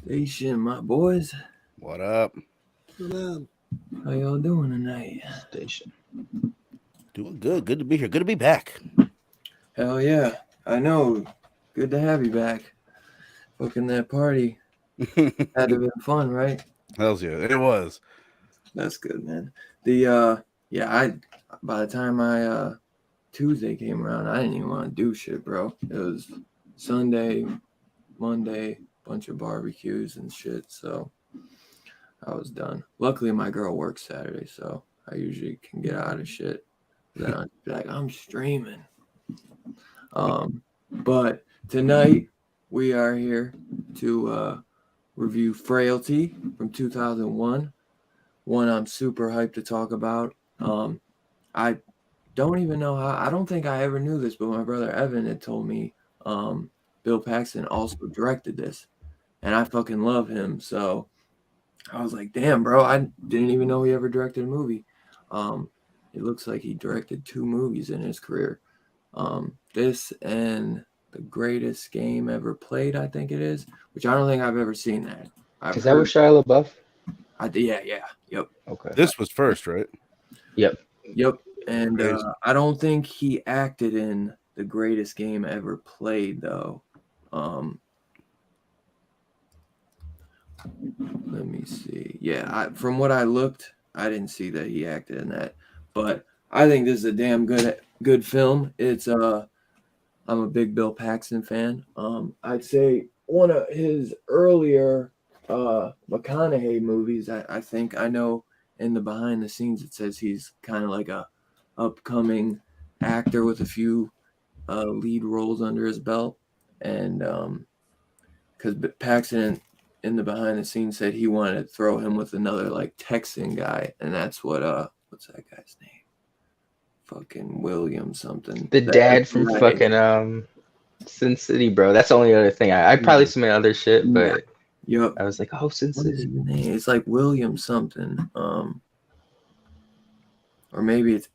Station, my boys. What up? What up? How y'all doing tonight? Station. Doing good. Good to be here. Good to be back. Hell yeah. I know. Good to have you back. Fucking that party. Had to have been fun, right? Hells yeah. It was. That's good, man. By the time I Tuesday came around, I didn't even want to do shit, bro. It was Sunday, Monday, bunch of barbecues and shit, so I was done. Luckily my girl works Saturday, so I usually can get out of shit. Then I'd be like, I'm streaming. But tonight we are here to review Frailty from 2001. One I'm super hyped to talk about. I don't even know how. I don't think I ever knew this, but my brother Evan had told me Bill Paxton also directed this, and I fucking love him. So I was like, damn, bro, I didn't even know he ever directed a movie. It looks like he directed 2 movies in his career. This and The Greatest Game Ever Played, I think it is, which I don't think I've ever seen that. Is that with Shia LaBeouf? Yep. Okay. This was first, right? Yep. And I don't think he acted in The Greatest Game Ever Played, though. Let me see. Yeah, from what I looked, I didn't see that he acted in that. But I think this is a damn good film. It's I'm a big Bill Paxton fan. I'd say one of his earlier McConaughey movies. I think I know in the behind the scenes it says he's kind of like a upcoming actor with a few lead roles under his belt, and because Paxton in the behind the scenes said he wanted to throw him with another like Texan guy, and that's what what's that guy's name? Fucking William something. The dad from fucking Sin City, bro. That's the only other thing. I probably some other shit, but yep. I was like, oh, Sin What is City. his name? It's like William something. Or maybe it's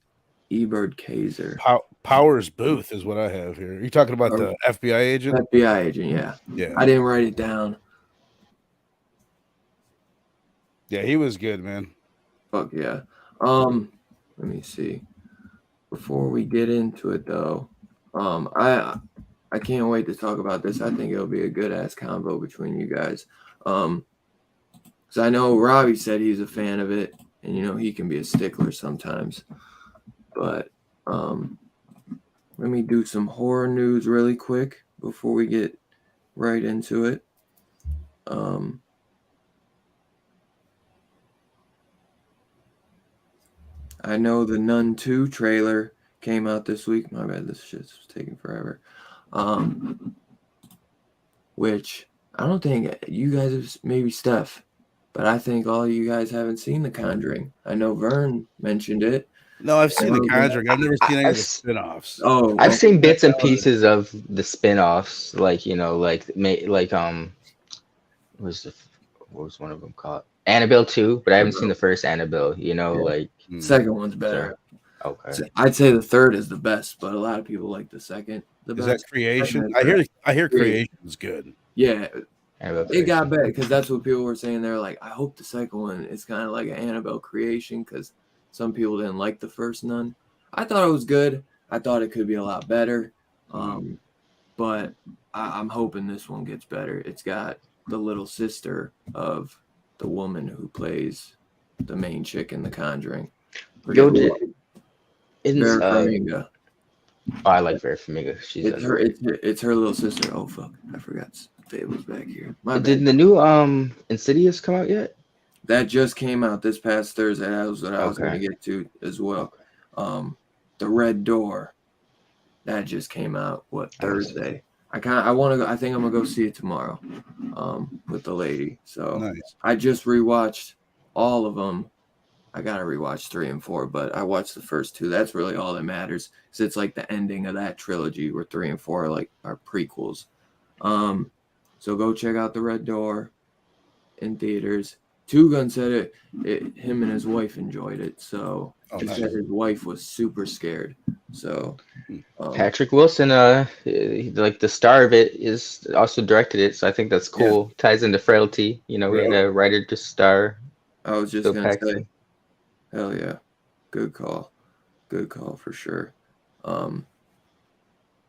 Ebert Kaiser. Powers Booth is what I have here. Are you talking about the FBI agent? FBI agent, yeah. Yeah. I didn't write it down. Yeah, he was good, man. Fuck yeah. Let me see. Before we get into it though, I can't wait to talk about this. I think it'll be a good ass combo between you guys. Because I know Robbie said he's a fan of it, and you know he can be a stickler sometimes. But let me do some horror news really quick before we get right into it. I know the Nun 2 trailer came out this week. My bad, this shit's taking forever. Which I don't think you guys have, maybe Steph, but I think all you guys haven't seen The Conjuring. I know Vern mentioned it. No, I've seen The Conjuring. I've never seen any I've of the s- spin-offs. Oh, I've seen bits and That was- pieces of the spin-offs, like what was one of them called? Annabelle 2, but I haven't seen the first Annabelle, Yeah. like second one's better. okay. I'd say the third is the best, but a lot of people like the second the Is best. that Creation? Second and third. I hear Creation. Creation's good. Yeah, Annabelle it got Creation. better because that's what people were saying. They're like, I hope the second one is kind of like an Annabelle Creation because some people didn't like the first Nun. I thought it was good. I thought it could be a lot better, but I'm hoping this one gets better. It's got the little sister of the woman who plays the main chick in The Conjuring. Yo, Vera oh, Farmiga. I like Vera Farmiga. She's It's her. It's her little sister. Oh fuck! I forgot. Fable's back here. My bad. Did the new Insidious come out yet? That just came out this past Thursday. That was what I was going to Okay. get to as well. The Red Door. That just came out. What, Thursday? I want to go. I think I'm gonna go see it tomorrow. With the lady. So Nice. I just rewatched all of them. I gotta rewatch 3 and 4, but I watched the first 2. That's really all that matters. So it's like the ending of that trilogy where 3 and 4 are prequels. So go check out The Red Door in theaters. Two Gun said him and his wife enjoyed it. So he said his wife was super scared. So Patrick Wilson, like the star of it, is also directed it. So I think that's cool. Yeah. Ties into Frailty. We had a writer to star. I was just gonna say, hell yeah, good call for sure.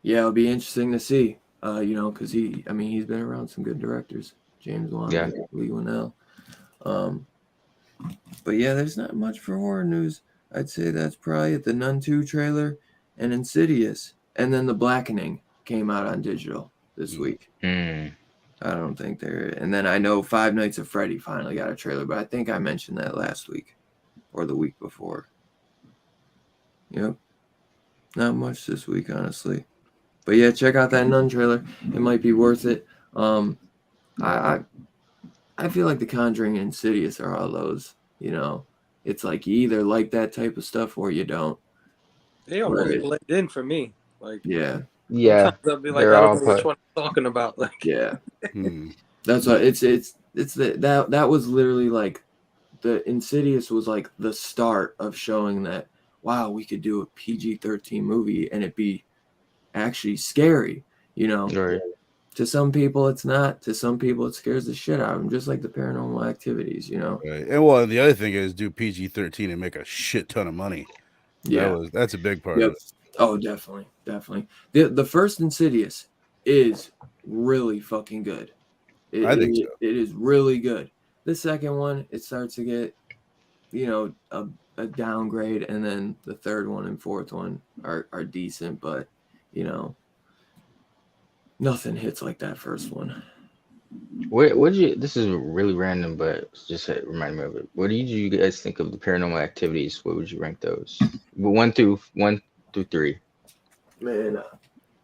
Yeah, it'll be interesting to see. Because he's been around some good directors, James Wan, Lee Winnell. But yeah, there's not much for horror news. I'd say that's probably it. The Nun 2 trailer and Insidious, and then The Blackening came out on digital this week. I don't think they're. And then I know Five Nights at Freddy finally got a trailer, but I think I mentioned that last week or the week before. Yep, not much this week, honestly. But yeah, check out that Nun trailer. It might be worth it. I feel like The Conjuring and Insidious are all those. It's like you either like that type of stuff or you don't. They almost blend in for me. Like yeah. I'll be like, I don't know which one I'm talking about. Like that's what it's that was literally like the Insidious was like the start of showing that wow, we could do a PG-13 movie and it be actually scary, Right. To some people it's not, to some people it scares the shit out of them, just like the Paranormal Activities, Right. And the other thing is do PG-13 and make a shit ton of money. That's a big part of it. Oh, definitely the first Insidious is really fucking good. I think so. It is really good. The second one, it starts to get a downgrade, and then the third one and fourth one are decent, but nothing hits like that first one. This is really random, but just remind me of it. What did you guys think of the Paranormal Activities? What would you rank those? 1 through 3. Man,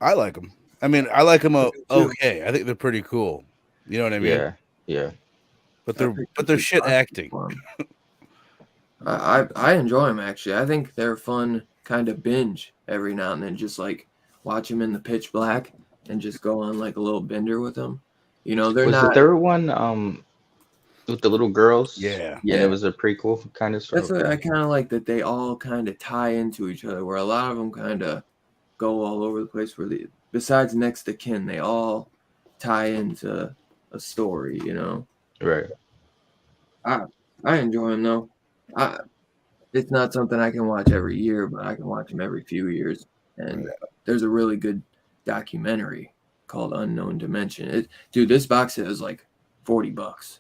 I like them. I like them okay. I think they're pretty cool. You know what I mean? Yeah. But they're shit acting. I enjoy them, actually. I think they're fun kind of binge every now and then, just like watch them in the pitch black and just go on like a little bender with them. They're not. Was the third one with the little girls? Yeah. And it was a prequel kind of stuff. That's what I kind of like, that they all kind of tie into each other, where a lot of them kind of go all over the place, where besides Next to Kin, they all tie into a story, Right. I enjoy them though. It's not something I can watch every year, but I can watch them every few years. And there's a really good documentary called Unknown Dimension. Dude, this box set is like $40.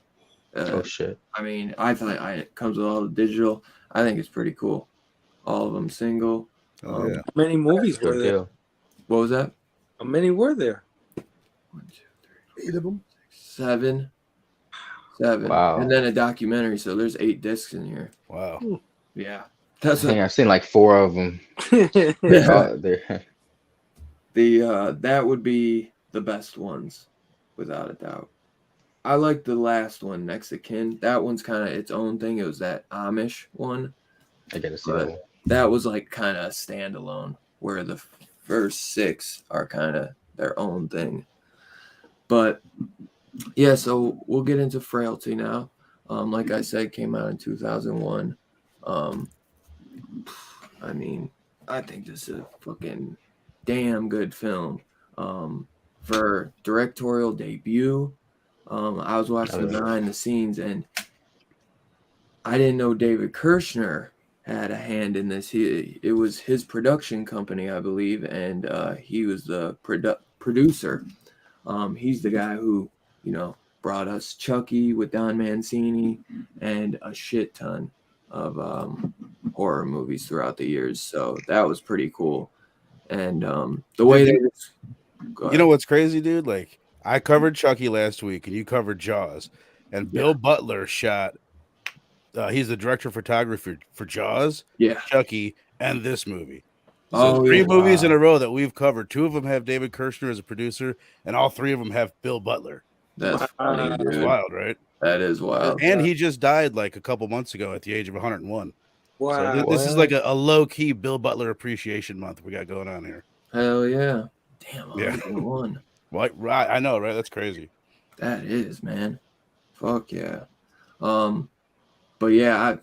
Oh shit! I thought it comes with all the digital. I think it's pretty cool. All of them single. How many movies were there? What was that? How many were there? 1, 2, 3, 8 of them. 7. Wow. And then a documentary. So there's 8 discs in here. Wow. Yeah. I think I've seen like 4 of them. That would be the best ones, without a doubt. I like the last one, Next of Kin. That one's kind of its own thing. It was that Amish one. I gotta see that one. That was like kind of standalone, where the first 6 are kind of their own thing. But yeah, so we'll get into Frailty now. Like I said, came out in 2001. I mean, I think this is a fucking damn good film. For directorial debut, I was watching the behind the scenes, and I didn't know David Kirshner had a hand in this. It was his production company, I believe, and he was the producer. He's the guy who, brought us Chucky with Don Mancini and a shit ton of horror movies throughout the years. So that was pretty cool. And the way they just, you know what's crazy, dude? Like, I covered Chucky last week, and you covered Jaws, and Bill Butler shot. He's the director of photography for Jaws, Chucky, and this movie. So 3 movies in a row that we've covered. 2 of them have David Kirshner as a producer, and all 3 of them have Bill Butler. That's funny, dude. That's wild, right? That is wild. And he just died like a couple months ago at the age of 101. Wow. So this is like a low-key Bill Butler appreciation month we got going on here. Hell yeah. Damn, 101. Well, right, I know, right? That's crazy. That is, man. Fuck yeah. But yeah,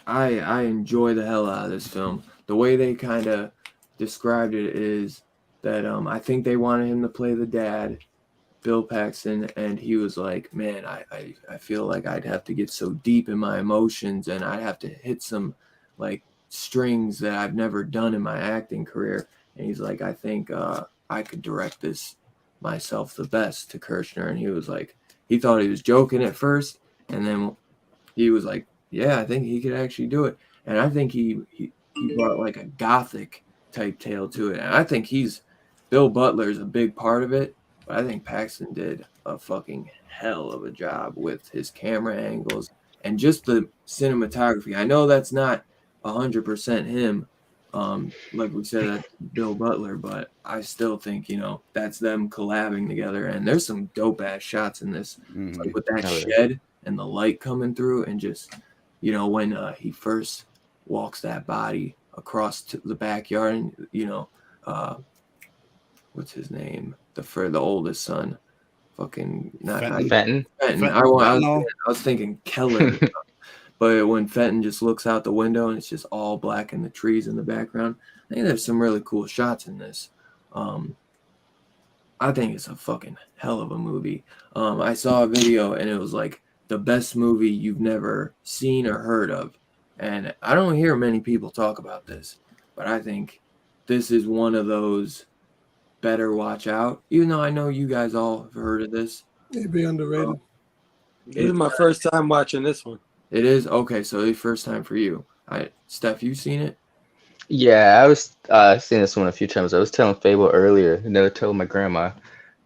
I enjoy the hell out of this film. The way they kind of described it is that I think they wanted him to play the dad, Bill Paxton, and he was like, man, I feel like I'd have to get so deep in my emotions, and I'd have to hit some like strings that I've never done in my acting career. And he's like, I think I could direct this myself the best, to Kirshner. And he was like, he thought he was joking at first, and then he was like, yeah, I think he could actually do it. And I think he brought like a gothic type tale to it. And I think Bill Butler's a big part of it, but I think Paxton did a fucking hell of a job with his camera angles and just the cinematography. I know that's not 100% him, like we said, that's Bill Butler, but I still think, that's them collabing together. And there's some dope ass shots in this, like with that shed and the light coming through, and just, when he first walks that body across to the backyard, and what's his name? The oldest son, fucking Fenton. I was thinking Keller. But when Fenton just looks out the window and it's just all black and the trees in the background, I think there's some really cool shots in this. I think it's a fucking hell of a movie. I saw a video and it was like the best movie you've never seen or heard of. And I don't hear many people talk about this, but I think this is one of those better watch out. Even though I know you guys all have heard of this. It'd be underrated. This is my first time watching this one. It is? Okay, so the first time for you. Steph, you seen it? Yeah, I was seeing this one a few times. I was telling Fable earlier, never told my grandma.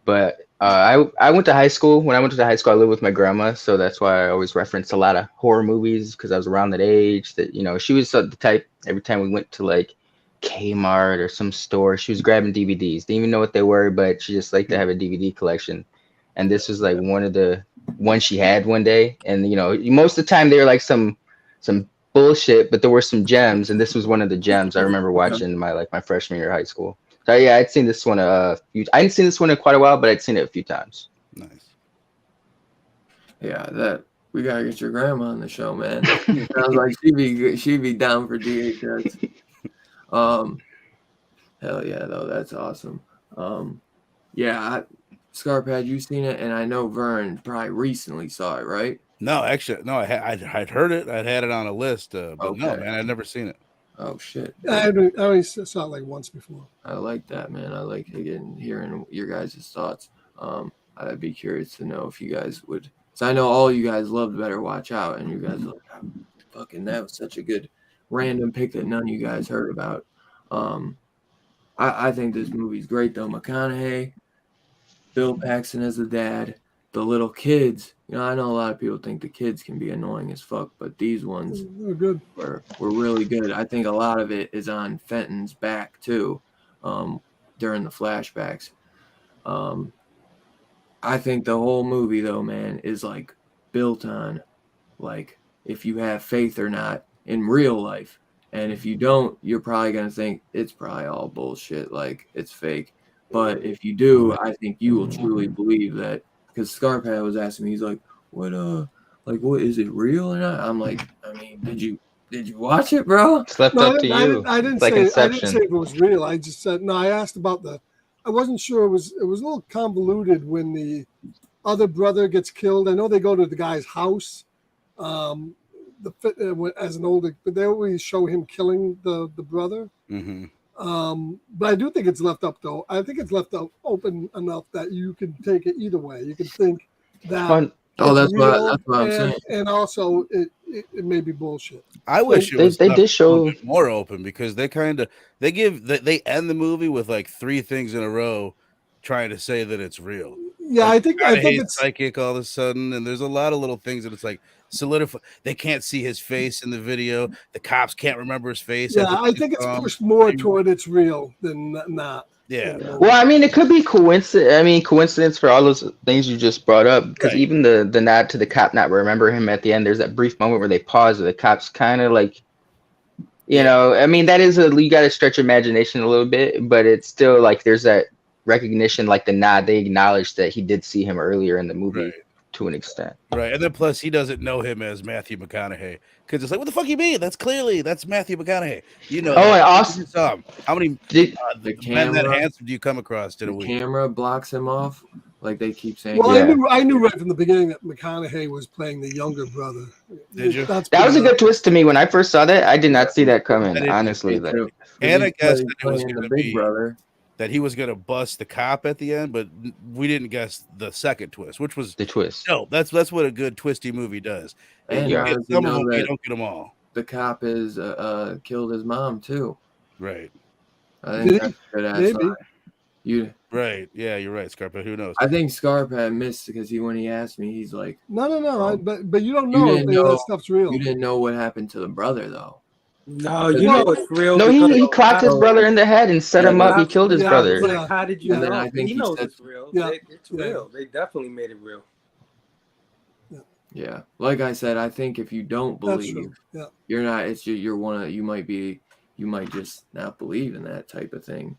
But I went to high school. When I went to high school, I lived with my grandma, so that's why I always referenced a lot of horror movies, because I was around that age. That she was the type, every time we went to like Kmart or some store, she was grabbing DVDs. Didn't even know what they were, but she just liked to have a DVD collection. And this was like one of the ones she had one day. And most of the time they were like some bullshit, but there were some gems, and this was one of the gems I remember watching my freshman year of high school. So yeah, I'd seen this one I hadn't seen this one in quite a while, but I'd seen it a few times. Nice. Yeah, we gotta get your grandma on the show, man. Sounds like she'd be down for DHS. Hell yeah, though, that's awesome. Scarpad, you seen it, and I know Vern probably recently saw it, right? No, actually, no. I'd heard it. I'd had it on a list, but okay. No, man, I'd never seen it. Oh shit! I only saw it like once before. I like that, man. I like hearing your guys' thoughts. I'd be curious to know if you guys would, because I know all you guys loved Better Watch Out, and you guys were like, fucking, that was such a good random pick that none of you guys heard about. I think this movie's great though. McConaughey, Bill Paxton as the dad, the little kids, I know a lot of people think the kids can be annoying as fuck, but these ones good. were really good. I think a lot of it is on Fenton's back too, during the flashbacks. I think the whole movie though, man, is like built on like if you have faith or not in real life. And if you don't, you're probably going to think it's probably all bullshit, like it's fake. But if you do, I think you will truly believe that. Because Scarpad was asking me, he's like, what is it real or not? I'm like, I mean, did you watch it, bro? It's left up to you. I didn't like say Inception. if it was real. I just said, no, I asked about I wasn't sure it was a little convoluted when the other brother gets killed. I know they go to the guy's house. As an older, but they always show him killing the brother. Mm-hmm. But I do think it's left up though. I think it's left up open enough that you can take it either way. You can think that that's what I'm saying. And also it may be bullshit. I wish it was they did show more open because they end the movie with like 3 things in a row trying to say that it's real. Yeah, like, I think it's psychic all of a sudden, and there's a lot of little things that it's like solidify. They can't see his face in the video. The cops can't remember his face. Yeah, I think it's pushed more toward it's real than not. Yeah. Well, I mean, it could be coincidence for all those things you just brought up. Because even the nod to the cop not remember him at the end. There's that brief moment where they pause, where the cops kind of like, I mean, that is you got to stretch your imagination a little bit, but it's still like there's that recognition, like the nod. They acknowledged that he did see him earlier in the movie to an extent. Right. And then plus he doesn't know him as Matthew McConaughey. Because it's like, what the fuck you mean? That's Matthew McConaughey. And also how many men that handsome do you come across in a week? The camera blocks him off. Like they keep saying. Well, I knew right from the beginning that McConaughey was playing the younger brother. Did you? That was a good twist to me when I first saw that. I did not see that coming, honestly. And I guess that it was going to be brother. That he was going to bust the cop at the end, but we didn't guess the second twist, which was the twist. No, that's what a good twisty movie does. And you get some of them, you don't get them all. The cop is killed his mom too. Right. I think that's a good ass. Right. Yeah, you're right, Scarpa. Who knows? I think Scarpa missed because when he asked me, he's like, No. But you don't know if that stuff's real. You didn't know what happened to the brother though. No, you know it's real. No, he clocked his brother in the head and set him up. He killed his brother. Like, how did you know? I think he knows it's real. Yeah, it's real. They definitely made it real. Yeah, like I said, I think if you don't believe, you're not. It's you're one of you might just not believe in that type of thing.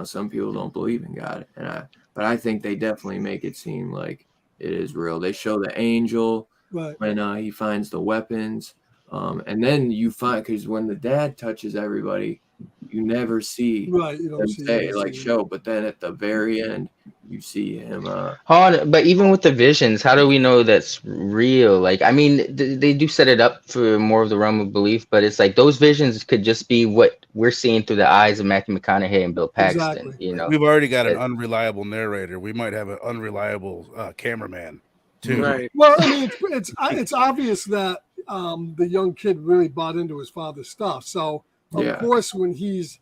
Some people don't believe in God, but I think they definitely make it seem like it is real. They show the angel when he finds the weapons. And then you find, because when the dad touches everybody, you never see them show, but then at the very end, you see him. But even with the visions, how do we know that's real? Like, I mean, they do set it up for more of the realm of belief, but it's like those visions could just be what we're seeing through the eyes of Matthew McConaughey and Bill Paxton. We've already got an unreliable narrator. We might have an unreliable cameraman too. Right. Well, I mean, it's obvious that the young kid really bought into his father's stuff. So of course, when he's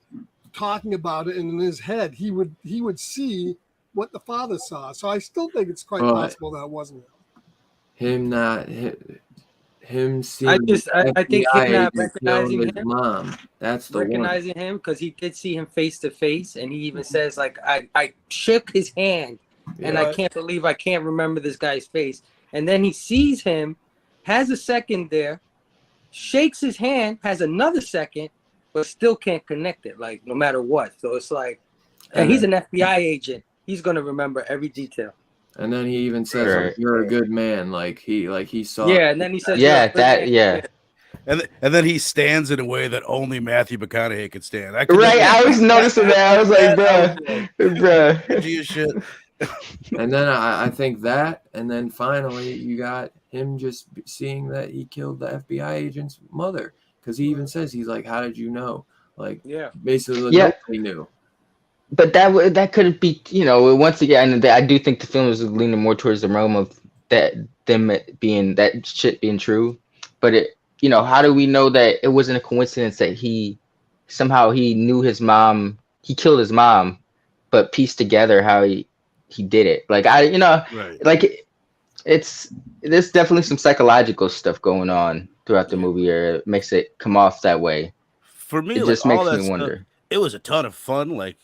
talking about it and in his head, he would see what the father saw. So I still think it's quite possible that it wasn't him seeing. I think him not recognizing his mom. That's the recognizing one. him because he did see him face to face, and he even says like I shook his hand, and I can't believe I can't remember this guy's face. And then he sees him, has a second there, shakes his hand, has another second, but still can't connect it, like no matter what. So it's like, and he's an FBI agent. He's gonna remember every detail. And then he even says, like, "You're a good man." Like he saw. Yeah, and then he says, And then he stands in a way that only Matthew McConaughey could stand. I was noticing that. I was like, bro. Shit. And then I think that, and then finally you got him just seeing that he killed the FBI agent's mother, because he even says, he's like, "How did you know?" Like, basically, he knew. But that couldn't be, once again, I do think the film is leaning more towards the realm of that shit being true. But how do we know that it wasn't a coincidence that he knew his mom, he killed his mom, but pieced together how he did it? Like there's definitely some psychological stuff going on throughout the movie, or it makes it come off that way. For me, It like just all makes that me stuff, wonder. it was a ton of fun. Like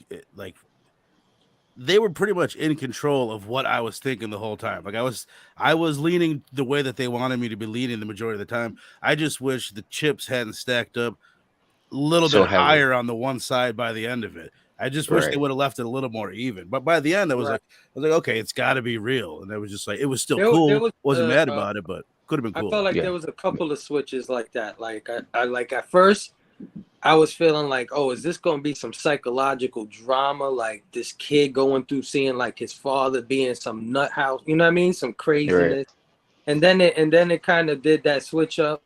they were pretty much in control of what I was thinking the whole time. Like I was leaning the way that they wanted me to be leaning the majority of the time. I just wish the chips hadn't stacked up a little So bit heavy. higher on the one side by the end of it. I just wish they would have left it a little more even. But by the end, I was like, okay, it's got to be real. And it was just like, it was still cool. Wasn't mad about it, but could have been cool. I felt like there was a couple of switches like that. Like I like at first, I was feeling like, oh, is this going to be some psychological drama? Like this kid going through seeing like his father being some nut house, you know what I mean? Some craziness. Right. And then it kind of did that switch up.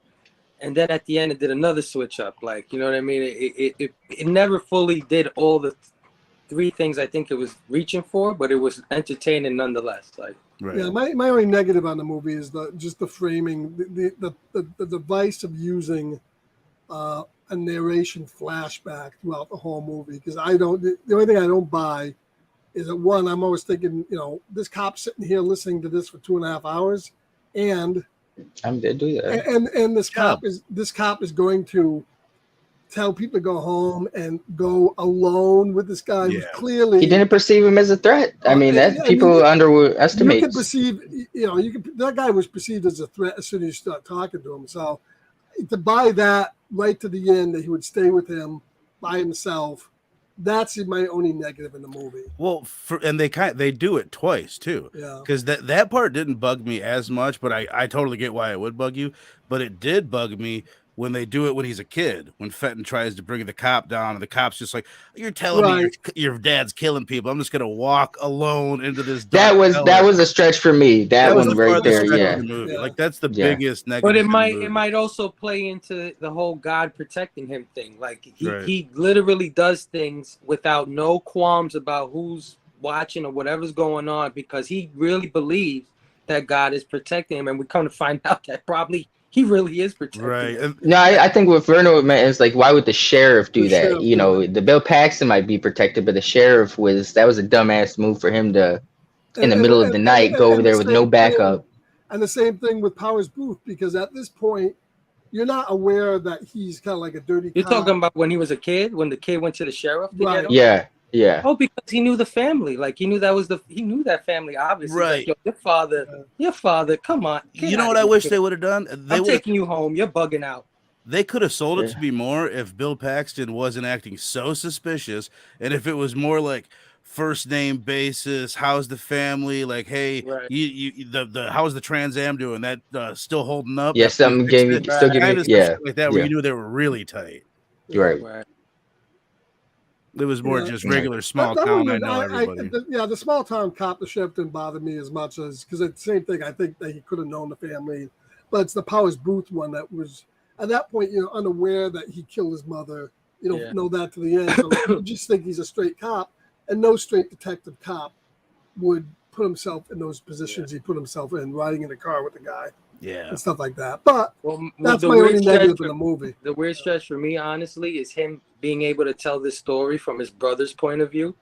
And then at the end, it did another switch up. Like, you know what I mean? It never fully did all the three things I think it was reaching for, but it was entertaining nonetheless. Like, yeah, my only negative on the movie is just the framing, the device of using a narration flashback throughout the whole movie. Because the only thing I don't buy is that, one, I'm always thinking, this cop's sitting here listening to this for 2.5 hours, and I'm gonna do that. And this cop is going to tell people to go home and go alone with this guy who's clearly, he didn't perceive him as a threat. I mean, people underestimate. You can perceive, that guy was perceived as a threat as soon as you start talking to him. So to buy that right to the end, that he would stay with him by himself, that's my only negative in the movie. Well, and they do it twice too. Yeah. Because that part didn't bug me as much, but I totally get why it would bug you. But it did bug me when they do it when he's a kid. When Fenton tries to bring the cop down, and the cop's just like, "You're telling me your dad's killing people. I'm just gonna walk alone into this." That was a stretch for me. That one right there, yeah. Like that's the biggest negative. But it might also play into the whole God protecting him thing. Like he literally does things without no qualms about who's watching or whatever's going on, because he really believes that God is protecting him, and we come to find out that probably he really is protecting him. No, I think what Verno meant is like, why would the sheriff do that? The Bill Paxton might be protected, but the sheriff that was a dumbass move for him to, in the middle of the night, go over there with no backup. And the same thing with Powers Booth, because at this point, you're not aware that he's kind of like a dirty You're cop. talking about when he was a kid, when the kid went to the sheriff to get him? Yeah. Oh, because he knew the family. Like he knew that family, obviously. Right. Like, your father, come on. You know what I wish they would have done? I'm taking you home. You're bugging out. They could have sold it to be more if Bill Paxton wasn't acting so suspicious, and if it was more like first name basis. How's the family? Like, hey, the how's the Trans Am doing? That still holding up? Yeah, something gave me still give me like that where you knew they were really tight. Right. It was more just regular small town. I know everybody. The small town cop, the sheriff didn't bother me as much as, because it's the same thing. I think that he could have known the family, but it's the Powers Booth one that was at that point, unaware that he killed his mother. You don't know that to the end. So you just think he's a straight cop, and no straight detective cop would put himself in those positions he put himself in, riding in a car with the guy. And stuff like that. But that's my only negative in the movie. The weird stretch for me, honestly, is him being able to tell this story from his brother's point of view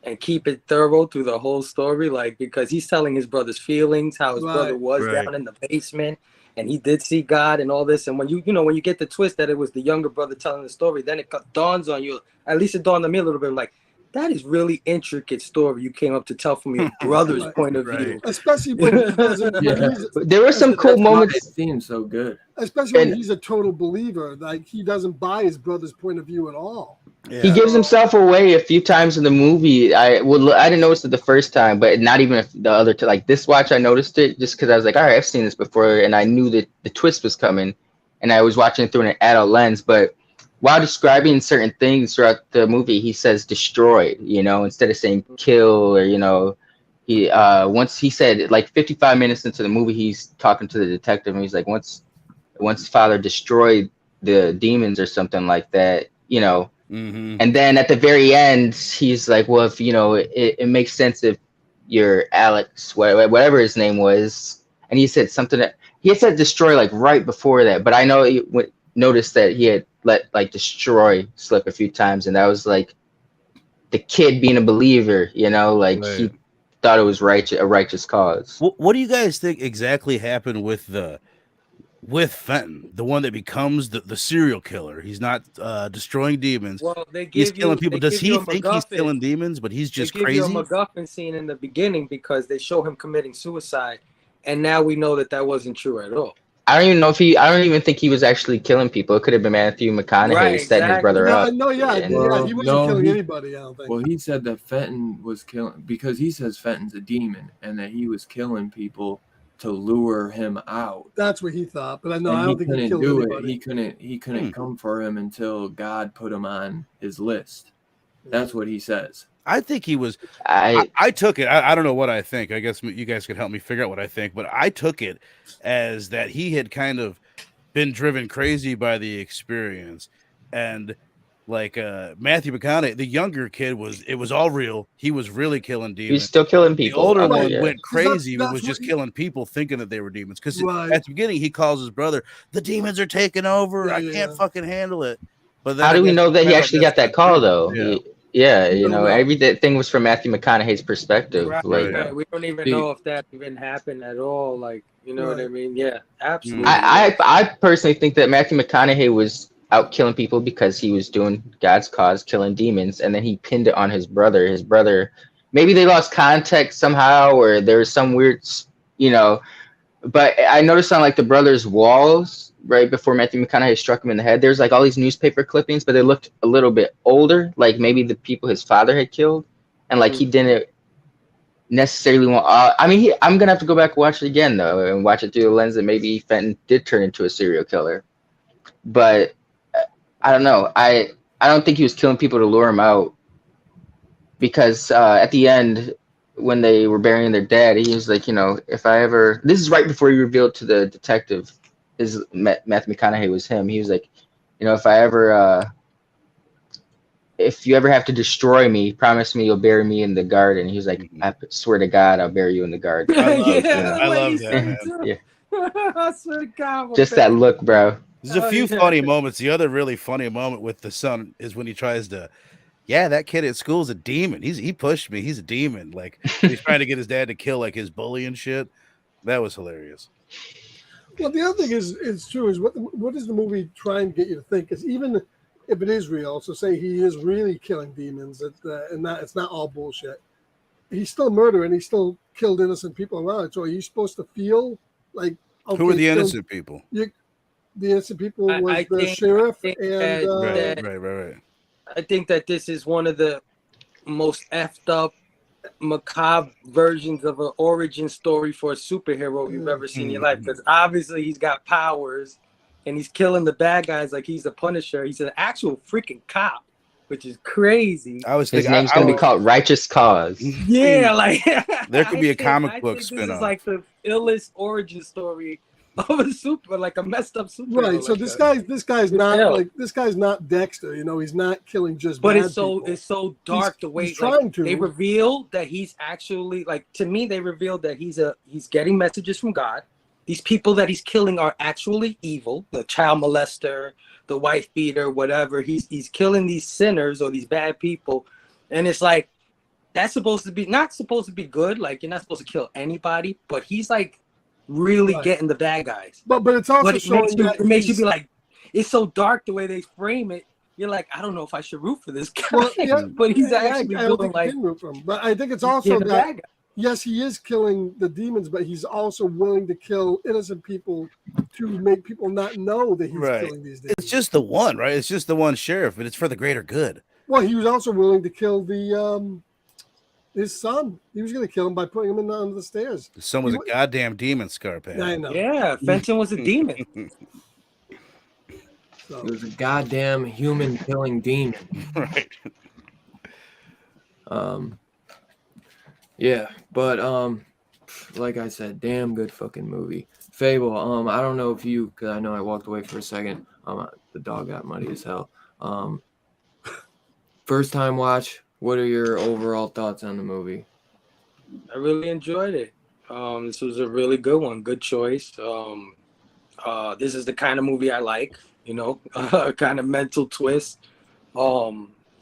and keep it thorough through the whole story. Like, because he's telling his brother's feelings, how his brother was down in the basement, and he did see God and all this. And when when you get the twist that it was the younger brother telling the story, then it dawns on you, at least it dawned on me a little bit, like, that is really intricate story you came up to tell from your brother's point of view. Especially when he doesn't. There were some cool moments. It seems so good. Especially when he's a total believer. Like, he doesn't buy his brother's point of view at all. Yeah. He gives himself away a few times in the movie. I didn't notice it the first time, but not even if the other two. Like this watch, I noticed it just because I was like, all right, I've seen this before, and I knew that the twist was coming, and I was watching it through an adult lens. But while describing certain things throughout the movie, he says destroyed, instead of saying kill, or, he once he said, like 55 minutes into the movie, he's talking to the detective and he's like, once father destroyed the demons or something like that, and then at the very end, he's like, well, if, it makes sense if you're Alex, whatever his name was. And he said something that he had said destroy like right before that, but I know he noticed that he had let like destroy slip a few times, and that was like the kid being a believer, he thought it was a righteous cause. What do you guys think exactly happened with Fenton, the one that becomes the serial killer? He's not destroying demons. Well, he's killing people. Does he think he's killing demons, but he's just crazy? They give you a MacGuffin scene in the beginning because they show him committing suicide, and now we know that wasn't true at all. I don't even think he was actually killing people. It could have been Matthew McConaughey setting his brother up. No, he wasn't killing anybody, I don't think. Well, he said that Fenton was killing because he says Fenton's a demon and that he was killing people to lure him out. That's what he thought, but I don't think he killed anybody. He couldn't come for him until God put him on his list. That's what he says. I think he was. I took it. I don't know what I think. I guess you guys could help me figure out what I think. But I took it as that he had kind of been driven crazy by the experience, and like Matthew McConaughey, the younger kid it was all real. He was really killing demons. He's still killing people. The older one went crazy. Was just killing people, thinking that they were demons. Because at the beginning, he calls his brother, "The demons are taking over. I can't fucking handle it." But how do we know that he actually got that call though? Yeah, everything was from Matthew McConaughey's perspective. Right. We don't even know if that even happened at all. Like, you know what I mean? Yeah, absolutely. I personally think that Matthew McConaughey was out killing people because he was doing God's cause, killing demons, and then he pinned it on his brother. His brother, maybe they lost contact somehow, or there was some weird, But I noticed on like the brother's walls, right before Matthew McConaughey struck him in the head, there's like all these newspaper clippings, but they looked a little bit older, like maybe the people his father had killed, and like he didn't necessarily want. I'm gonna have to go back and watch it again though, and watch it through the lens that maybe Fenton did turn into a serial killer. But I don't know. I don't think he was killing people to lure him out, because at the end, when they were burying their dad, he was like, if I ever, this is right before he revealed to the detective Matthew McConaughey was him. He was like, if you ever have to destroy me, promise me you'll bury me in the garden. He was like, I swear to God, I'll bury you in the garden. I love that, man. Yeah. I swear to God. Just that look, bro. There's a few funny moments. The other really funny moment with the son is when he tries to, that kid at school is a demon. He pushed me. He's a demon. Like, he's trying to get his dad to kill like his bully and shit. That was hilarious. Well, the other thing is true is what is the movie trying to get you to think? Because even if it is real, so say he is really killing demons, and it's not all bullshit. He's still murdering. He still killed innocent people around. So are you supposed to feel like who are the innocent people? The innocent people was the sheriff and right. I think that this is one of the most effed up, macabre versions of an origin story for a superhero you've ever seen in your life, because obviously he's got powers and he's killing the bad guys like he's the Punisher. He's an actual freaking cop, which is crazy. I was thinking his name's gonna be called Righteous Cause. Yeah, like there could be a comic book spin-off. This is like the illest origin story of a messed up superhero. Right. So this guy's not Dexter. He's not killing just. But bad it's so people. dark the way they reveal that he's actually to me they revealed that he's getting messages from God. These people that he's killing are actually evil. The child molester, the wife beater, whatever. He's killing these sinners or these bad people, and it's like that's not supposed to be good. Like, you're not supposed to kill anybody, but he's like really getting the bad guys. But it's also it makes you be like, it's so dark the way they frame it. You're like, I don't know if I should root for this guy. Well, but he's actually doing like. Root for him. But I think it's also that yes, he is killing the demons, but he's also willing to kill innocent people to make people not know that he's killing these demons. It's just the one, right? It's just the one sheriff, but it's for the greater good. Well, he was also willing to kill his son. He was going to kill him by putting him under the stairs. The son was a goddamn demon, Scarpet. I know. Yeah, Fenton was a demon. So. He was a goddamn human killing demon. Right. Yeah, but like I said, damn good fucking movie. Fable, I don't know if you, because I know I walked away for a second. The dog got muddy as hell. First time watch, what are your overall thoughts on the movie? I really enjoyed it. This was a really good one. Good choice. This is the kind of movie I like, kind of mental twist.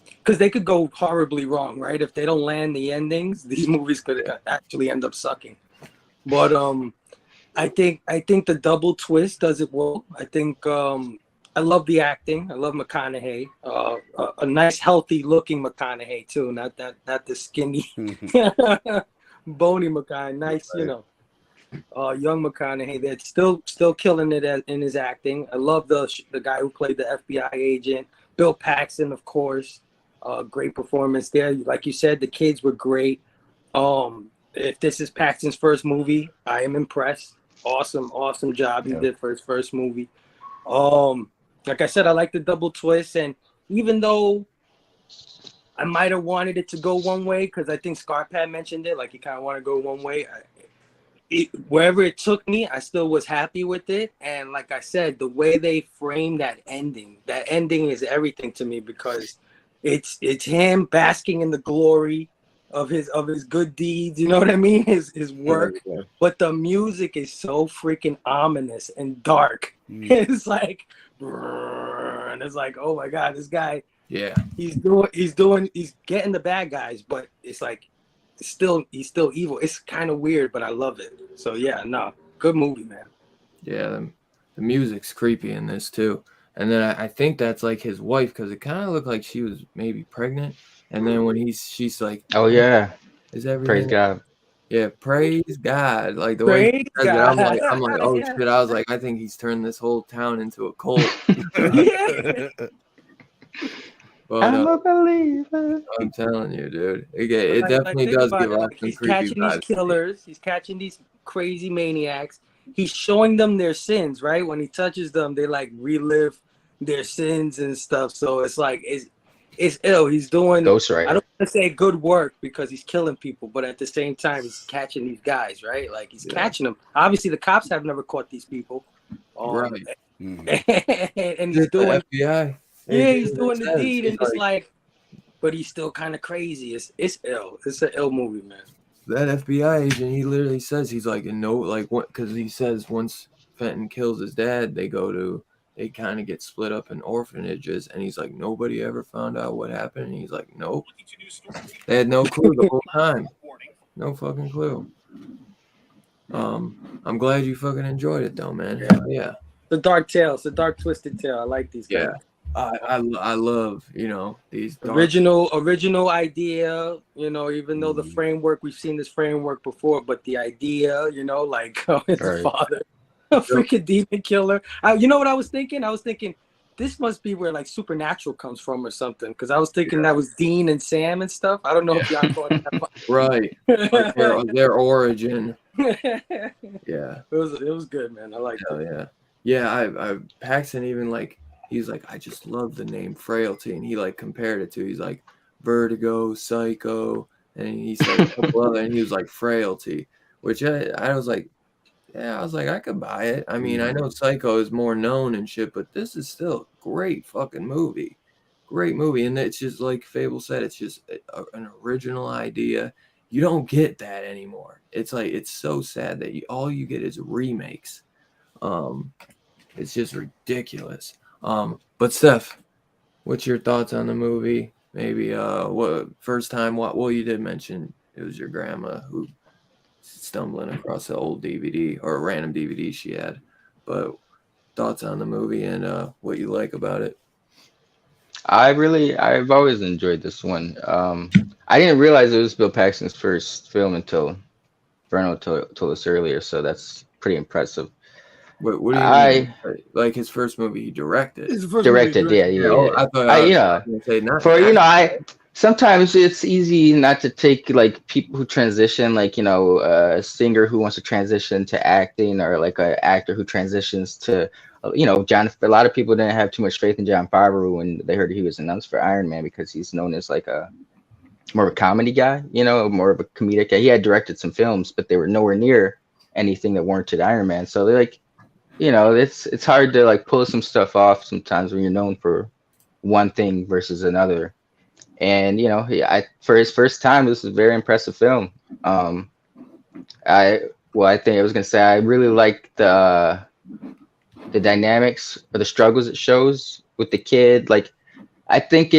because they could go horribly wrong, right? If they don't land the endings, these movies could actually end up sucking. But I think the double twist does it well. I think I love the acting. I love McConaughey. A nice, healthy looking McConaughey too, not the skinny, bony McConaughey. Nice, young McConaughey that's still killing it in his acting. I love the guy who played the FBI agent, Bill Paxton, of course. Great performance there. Like you said, the kids were great. If this is Paxton's first movie, I am impressed. Awesome job he did for his first movie. Like I said, I like the double twist, and even though I might have wanted it to go one way, because I think Scarpad mentioned it, like he kind of wanted to go one way. Wherever it took me, I still was happy with it. And like I said, the way they framed that ending is everything to me, because it's him basking in the glory of his good deeds. You know what I mean? His work. Yeah. But the music is so freaking ominous and dark. It's like, and it's like, oh my God, this guy. Yeah. He's getting the bad guys, but it's like, he's still evil. It's kind of weird, but I love it. So yeah, no, good movie, man. Yeah, the music's creepy in this too. And then I think that's like his wife, because it kind of looked like she was maybe pregnant. And then when she's like, oh yeah, is everything? Praise God. Yeah, praise God. Like the way he says it, I'm like, oh shit. I was like, I think he's turned this whole town into a cult. Yeah. But, I'm a believer. I'm telling you, dude. It definitely does give off some he's creepy catching vibes. These killers. He's catching these crazy maniacs. He's showing them their sins, right? When he touches them, they like relive their sins and stuff. So it's like it's ill. He's doing Ghostwriter. I don't want to say good work because he's killing people, but at the same time, he's catching these guys, right? Like he's catching them. Obviously, the cops have never caught these people. Right. And he's doing the FBI. Yeah, he's doing the deed, and it's like, but he's still kind of crazy. It's ill. It's an ill movie, man. That FBI agent, he literally says he's like because he says once Fenton kills his dad, they kind of get split up in orphanages, and he's like, nobody ever found out what happened, and he's like, nope, they had no clue the whole time, no fucking clue. I'm glad you fucking enjoyed it though, man. Hell yeah. The dark tale, it's a dark twisted tale. I like these guys. Yeah. I love, these original idea, even though the framework, we've seen this framework before, but the idea, like his father, a freaking demon killer. You know what I was thinking? I was thinking this must be where like Supernatural comes from or something, because I was thinking that was Dean and Sam and stuff. I don't know if y'all thought that. Right. Like their origin. Yeah. It was good, man. I like it. Yeah. Yeah, Paxton even like, he's like, I just love the name Frailty, and he like compared it to, he's like Vertigo, Psycho, and he said a couple other, and he was like Frailty, which I was like, yeah, I was like, I could buy it. I mean, I know Psycho is more known and shit, but this is still a great fucking movie. Great movie, and it's just like Fable said, it's just an original idea. You don't get that anymore. It's like, it's so sad that all you get is remakes. It's just ridiculous. But Steph, what's your thoughts on the movie? Maybe first time you did mention it was your grandma who stumbling across the old DVD or a random DVD she had. But thoughts on the movie and what you like about it? I've always enjoyed this one. I didn't realize it was Bill Paxton's first film until Verno told us earlier, so that's pretty impressive. What do you mean? Like his first movie he directed? Yeah. Oh, I thought sometimes it's easy not to take like people who transition, like a singer who wants to transition to acting, or like an actor who transitions to John. A lot of people didn't have too much faith in Jon Favreau when they heard he was announced for Iron Man, because he's known as like more of a comedy guy, more of a comedic guy. He had directed some films, but they were nowhere near anything that warranted Iron Man. So they're like, it's hard to like pull some stuff off sometimes when you're known for one thing versus another. And for his first time, this is a very impressive film. I really like the dynamics or the struggles it shows with the kid. Like, I think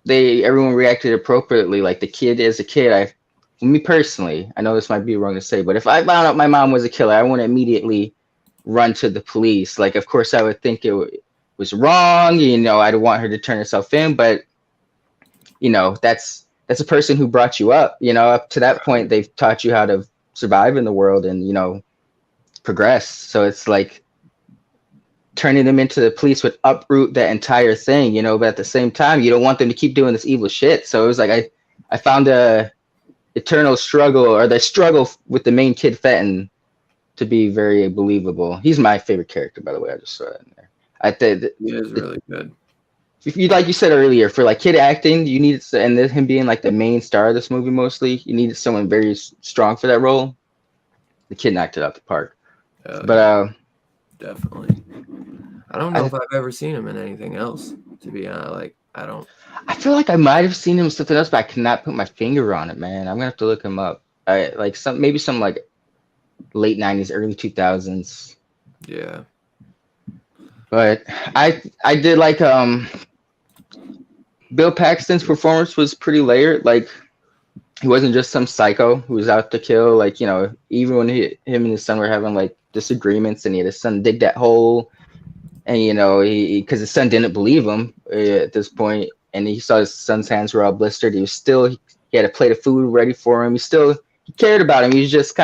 everyone reacted appropriately. Like the kid as a kid, me personally, I know this might be wrong to say, but if I found out my mom was a killer, I wouldn't immediately run to the police. Like, of course, I would think it was wrong. I'd want her to turn herself in, but that's a person who brought you up. Up to that point, they've taught you how to survive in the world and progress. So it's like turning them into the police would uproot that entire thing, but at the same time, you don't want them to keep doing this evil shit. So it was like I found a eternal struggle, or the struggle with the main kid Fenton, to be very believable. He's my favorite character, by the way. I just saw that in there. I think he is really good. If you, like you said earlier, for like kid acting, you needed, and him being like the main star of this movie mostly, you needed someone very strong for that role. The kid knocked it out the park. But definitely. I don't know if I've ever seen him in anything else, to be honest. Like, I don't. I feel like I might have seen him in something else, but I cannot put my finger on it, man. I'm gonna have to look him up. Like some like late 90s, early 2000s. Yeah. But I did like Bill Paxton's performance was pretty layered. Like, he wasn't just some psycho who was out to kill. Like, even when him and his son were having like disagreements, and he had his son dig that hole, and because his son didn't believe him at this point, and he saw his son's hands were all blistered. He had a plate of food ready for him. He cared about him. He was just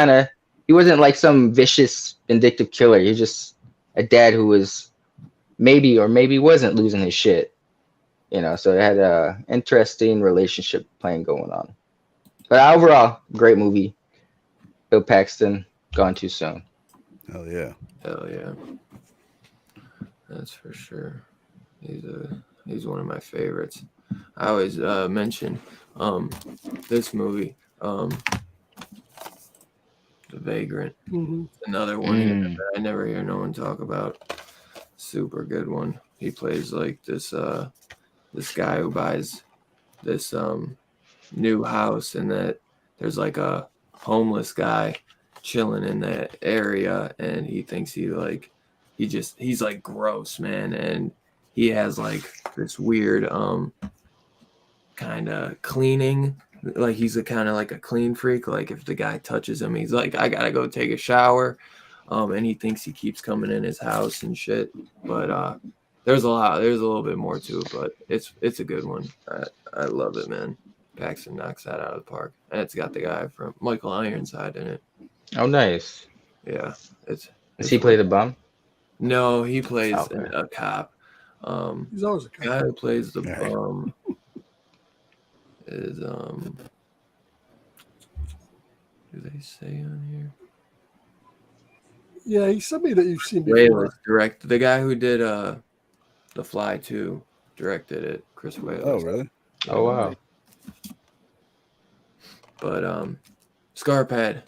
he wasn't like some vicious, vindictive killer. He was just a dad who was maybe wasn't losing his shit. So it had a interesting relationship playing going on. But overall, great movie. Bill Paxton, gone too soon. Hell yeah. Hell yeah. That's for sure. He's one of my favorites. I always mention this movie, The Vagrant. Mm-hmm. Another one that I never hear no one talk about. Super good one. He plays like this guy who buys this new house, and that there's like a homeless guy chilling in that area, and he thinks he's like gross, man, and he has like this weird kind of cleaning, like he's a kind of like a clean freak. Like if the guy touches him, he's like, I gotta go take a shower, and he thinks he keeps coming in his house and shit. But there's a little bit more to it, but it's a good one. I love it, man. Paxton knocks that out of the park, and it's got the guy from Michael Ironside in it. Oh, nice. Yeah, Does he play the bum? No, he plays a cop. He's always a cop. The guy who plays the bum is do they say on here? Yeah, he's somebody that you've seen before. Direct the guy who did The Fly 2 directed it. Chris Wales. Oh, really? Yeah, Oh, wow. But Scarpad.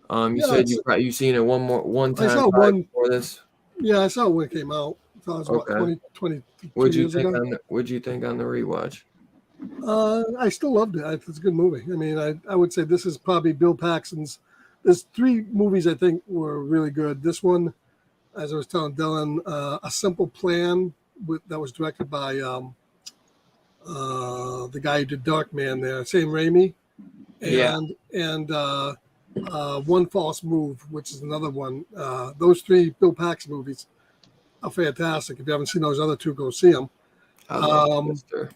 You said you've seen it one time. I saw one before this. Yeah, I saw it when it came out. I thought it was about 20 What'd you years think ago. What'd you think on the rewatch? I still loved it. It's a good movie. I mean, I would say this is probably Bill Paxton's. There's 3 movies I think were really good. This one, as I was telling Dylan, A Simple Plan that was directed by the guy who did Darkman there, Sam Raimi, and One False Move, which is another one. Those 3 Bill Paxton movies are fantastic. If you haven't seen those other 2, go see them. I love Twister.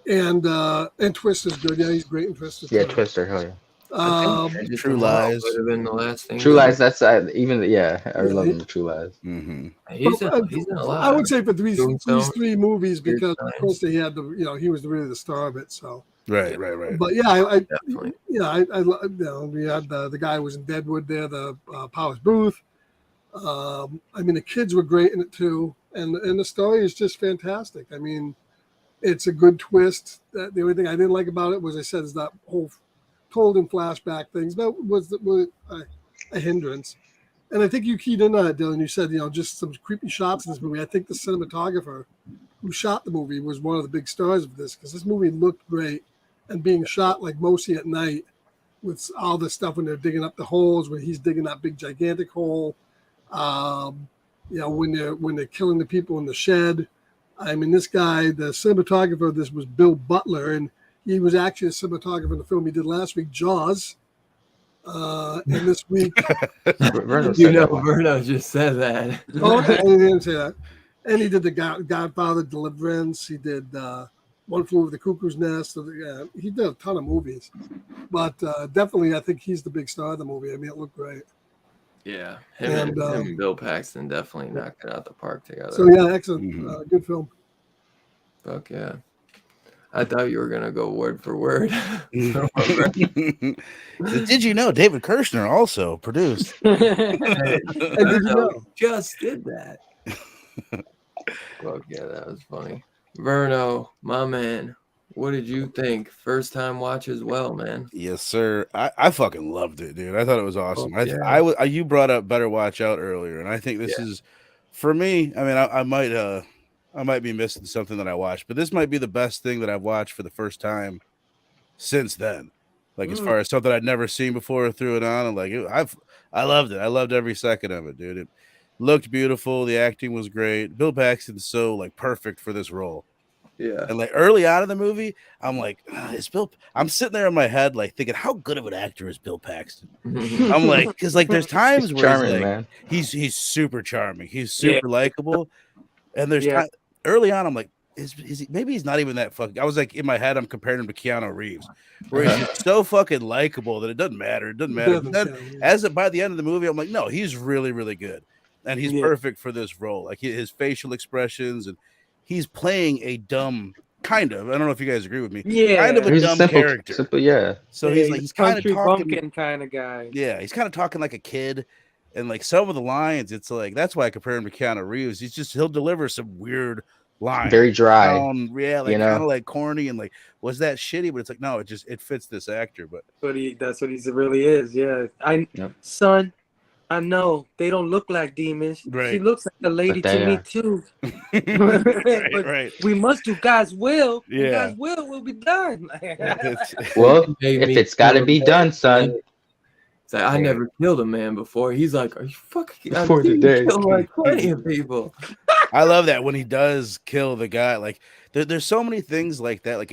And Twister's good. Yeah, he's great in Twister. Yeah, Twister. Hell yeah. True Lies would have been the last thing. True Lies. That's I love him. True Lies. Mm-hmm. He's in a lot. I would say for these 3 movies, because of course he had he was really the star of it. So right. But yeah, Definitely. we had the guy who was in Deadwood there, the Powers Booth. I mean, the kids were great in it too, and the story is just fantastic. I mean, it's a good twist. The only thing I didn't like about it was, I said, is that whole told in flashback things. That was a hindrance. And I think you keyed in on it, Dylan. You said, just some creepy shots in this movie. I think the cinematographer who shot the movie was one of the big stars of this, because this movie looked great, and being shot like mostly at night with all the stuff when they're digging up the holes, when he's digging that big gigantic hole, when they're killing the people in the shed. I mean, this guy, the cinematographer of this was Bill Butler, and he was actually a cinematographer in the film he did last week, Jaws. And this week, Verno just said that. Oh, okay, I didn't say that. And he did the Godfather, Deliverance. He did One Flew Over the Cuckoo's Nest. He did a ton of movies, but definitely, I think he's the big star of the movie. I mean, it looked great. Yeah, him and Bill Paxton definitely knocked it out the park together. So yeah, excellent, good film. Fuck yeah. I thought you were gonna go word for word. Did you know David Kirshner also produced? And did you know? Just did that. Fuck yeah, that was funny. Verno, my man, what did you think? First time watch as well, man. Yes, sir. I fucking loved it, dude. I thought it was awesome. Oh, yeah. You brought up Better Watch Out earlier, and I think this is, for me. I mean, I might be missing something that I watched, but this might be the best thing that I've watched for the first time since then. Like as far as something I'd never seen before, I threw it on, and like I loved it. I loved every second of it, dude. It looked beautiful. The acting was great. Bill Paxton's so like perfect for this role. Yeah. And like early on in the movie, I'm like, I'm sitting there in my head, like thinking, how good of an actor is Bill Paxton? I'm like, because like there's times where charming, he's, like, man. He's super charming. He's super likable. And there's early on, I'm like, is he, maybe he's not even that fucking. I was like in my head, I'm comparing him to Keanu Reeves, where he's just so fucking likable that it doesn't matter. It doesn't matter. But then, by the end of the movie, I'm like, no, he's really, really good, and he's perfect for this role. Like his facial expressions, and he's playing a dumb kind of. I don't know if you guys agree with me. Yeah, kind of a dumb character. Simple, yeah. So he's kind of talking bumpkin kind of guy. Yeah, he's kind of talking like a kid. And like some of the lines, it's like that's why I compare him to Keanu Reeves. He'll deliver some weird lines, very dry, like kind of like corny and like was that shitty? But it's like no, it fits this actor. But that's what he really is. Yeah, son, I know they don't look like demons. Right. She looks like a lady to me too. right. We must do God's will. Yeah, God's will be done. Well, if it's got to be done, son. Like, I never killed a man before. He's like, are you fucking before the day? Killed like plenty of people. I love that when he does kill the guy. Like there's so many things like that. Like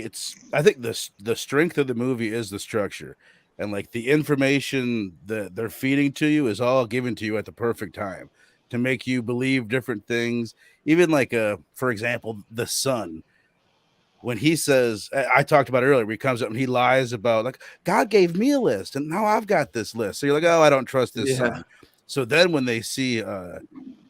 I think the strength of the movie is the structure, and like the information that they're feeding to you is all given to you at the perfect time to make you believe different things. Even like for example, the son. When he says, I talked about it earlier, he comes up and he lies about like God gave me a list and now I've got this list. So you're like, oh, I don't trust this son. So then when they see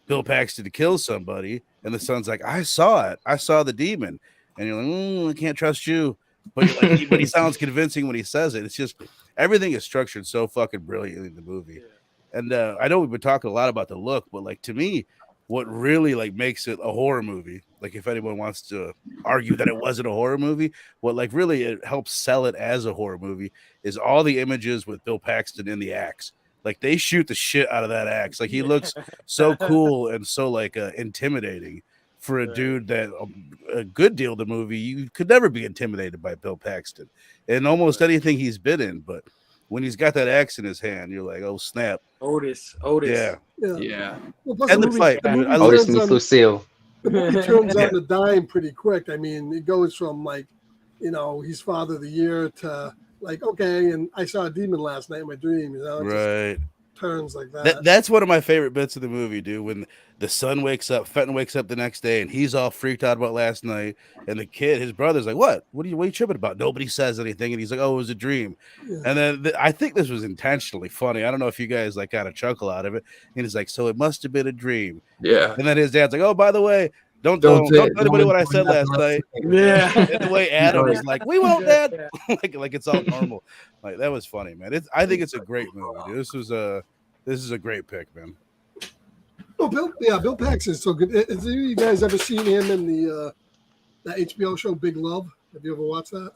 Bill Paxton kill somebody and the son's like, I saw it. I saw the demon. And you're like, I can't trust you. But but he sounds convincing when he says it. It's just everything is structured so fucking brilliantly in the movie. And I know we've been talking a lot about the look, but like to me, what really like makes it a horror movie, like if anyone wants to argue that it wasn't a horror movie, what like really it helps sell it as a horror movie is all the images with Bill Paxton in the axe. Like they shoot the shit out of that axe. Like he looks so cool and so like intimidating for a dude that a good deal of the movie you could never be intimidated by Bill Paxton in almost anything he's been in, but when he's got that axe in his hand, you're like, oh snap. Otis. Well, and the fight. Otis meets Lucille. The movie turns on the dime pretty quick. I mean, it goes from like, he's Father of the Year to like, okay, and I saw a demon last night in my dream. Right. Turns like that. That's one of my favorite bits of the movie, dude. When the son wakes up, Fenton wakes up the next day, and he's all freaked out about last night. And the kid, his brother's like, "What are you tripping about?" Nobody says anything, and he's like, "Oh, it was a dream." Yeah. And then I think this was intentionally funny. I don't know if you guys like got a chuckle out of it. And he's like, "So it must have been a dream." Yeah. And then his dad's like, "Oh, by the way, don't tell anybody what I said last night." Yeah. And the way Adam is like, "We won't, Dad." like it's all normal. Like that was funny, man. I think it's a great movie, dude. This is a great pick, man. Oh, Bill Paxton is so good. Has you guys ever seen him in the HBO show Big Love? Have you ever watched that?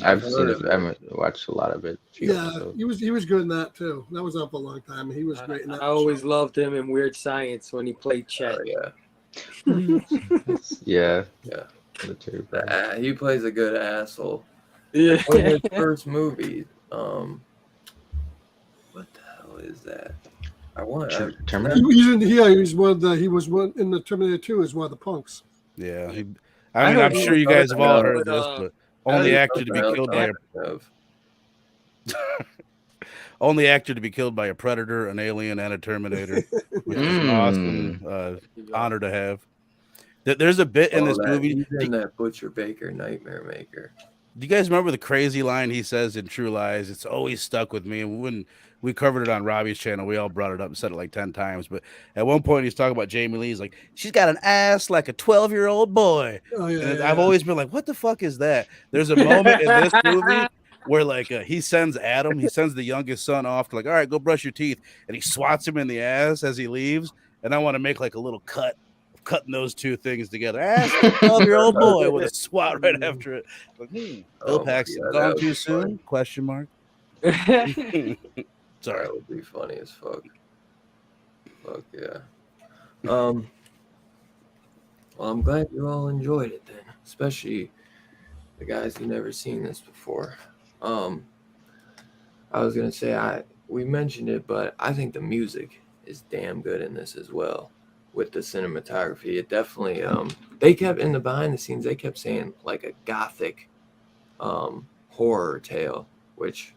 I've seen it. I haven't watched a lot of it. Yeah, he was good in that too. That was up a long time. He was great in that. I always loved him in Weird Science when he played Chet. Yeah. He plays a good asshole. Yeah. One of his first movies. What the hell is that? Terminator. He was one in the Terminator 2 as one of the punks. Yeah. I'm sure you guys have all heard this, but only actor to be killed by only actor to be killed by a predator, an alien, and a Terminator, which is an awesome honor to have. There's a bit in this movie. He's in that Butcher Baker Nightmare Maker. Do you guys remember the crazy line he says in True Lies? It's always stuck with me. And when we covered it on Robbie's channel, we all brought it up and said it like 10 times. But at one point, he's talking about Jamie Lee. He's like, she's got an ass like a 12-year-old boy. Oh, yeah, and I've always been like, what the fuck is that? There's a moment in this movie where like he sends the youngest son off to like, all right, go brush your teeth. And he swats him in the ass as he leaves. And I want to make like a little cutting those two things together. Ask a 12-year-old boy with a swat right after it. Like, Bill Paxton gone too soon? Question mark. Sorry. That would be funny as fuck. Fuck yeah. Well, I'm glad you all enjoyed it then, especially the guys who never seen this before. I was gonna say we mentioned it, but I think the music is damn good in this as well. With the cinematography, it definitely they kept in the behind the scenes, they kept saying like a gothic horror tale, which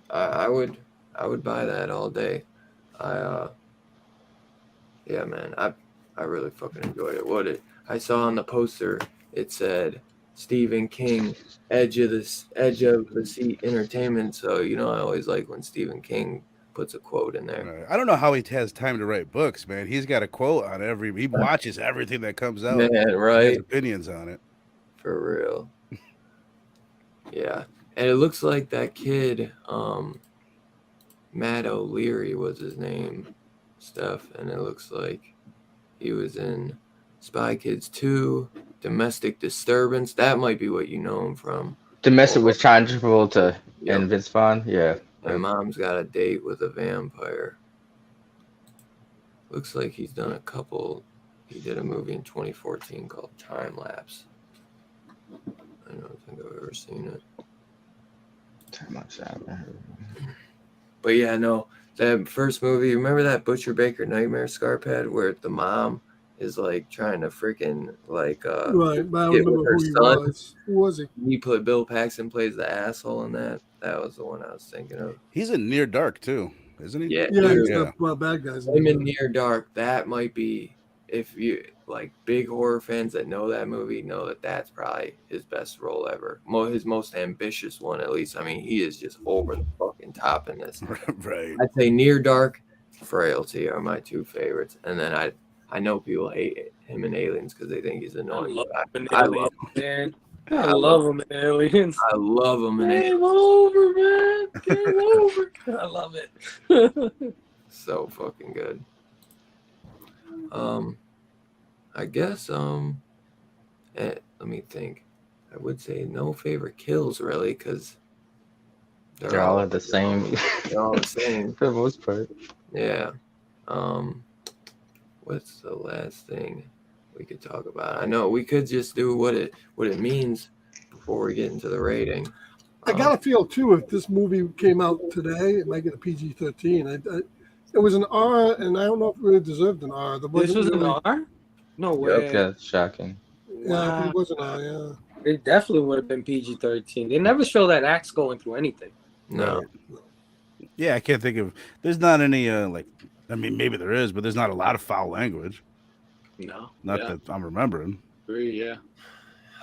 I would buy that all day. Yeah, man, I really fucking enjoyed it. I saw on the poster, it said Stephen King, edge of the seat entertainment. So I always like when Stephen King puts a quote in there. Right. I don't know how he has time to write books, man. He's got a quote on he watches everything that comes out. Man, right? He has opinions on it. For real. Yeah. And it looks like that kid, Matt O'Leary was his name, Steph, and it looks like he was in Spy Kids 2, Domestic Disturbance. That might be what you know him from. Domestic with John Travolta and Vince Vaughn. Yeah. My Mom's Got a Date with a Vampire. Looks like he's done a couple. He did a movie in 2014 called Time Lapse. I don't think I've ever seen it. But yeah, no, that first movie, remember that Butcher Baker Nightmare Scarpad where the mom is like trying to freaking like right, but I don't get remember with her who he son. was. Who was he? Bill Paxton plays the asshole in that. That was the one I was thinking of. He's in Near Dark too, isn't he? Yeah, he's the bad guys. Him in Near Dark. That might be, if you like big horror fans that know that movie, know that that's probably his best role ever. His most ambitious one, at least. I mean, he is just over the fucking top in this. Right. I'd say Near Dark, Frailty are my two favorites, and then I know people hate him in Aliens because they think he's annoying. I love him, man. I love him in Aliens. I love him in Aliens. Game over, man. Game over. I love it. So fucking good. I guess let me think. I would say no favorite kills really, because they're all the same. They're all the same for the most part. Yeah. What's the last thing we could talk about? I know we could just do what it means before we get into the rating. I gotta feel too, if this movie came out today, it might get a PG-13. It was an R, and I don't know if it really deserved an R. This was an R? No way. Okay, that's shocking. Yeah, wow. It was an R. Yeah. It definitely would have been PG-13. They never show that axe going through anything. No. Yeah, I can't think of. There's not any I mean, maybe there is, but there's not a lot of foul language. No. Not that I'm remembering. Yeah.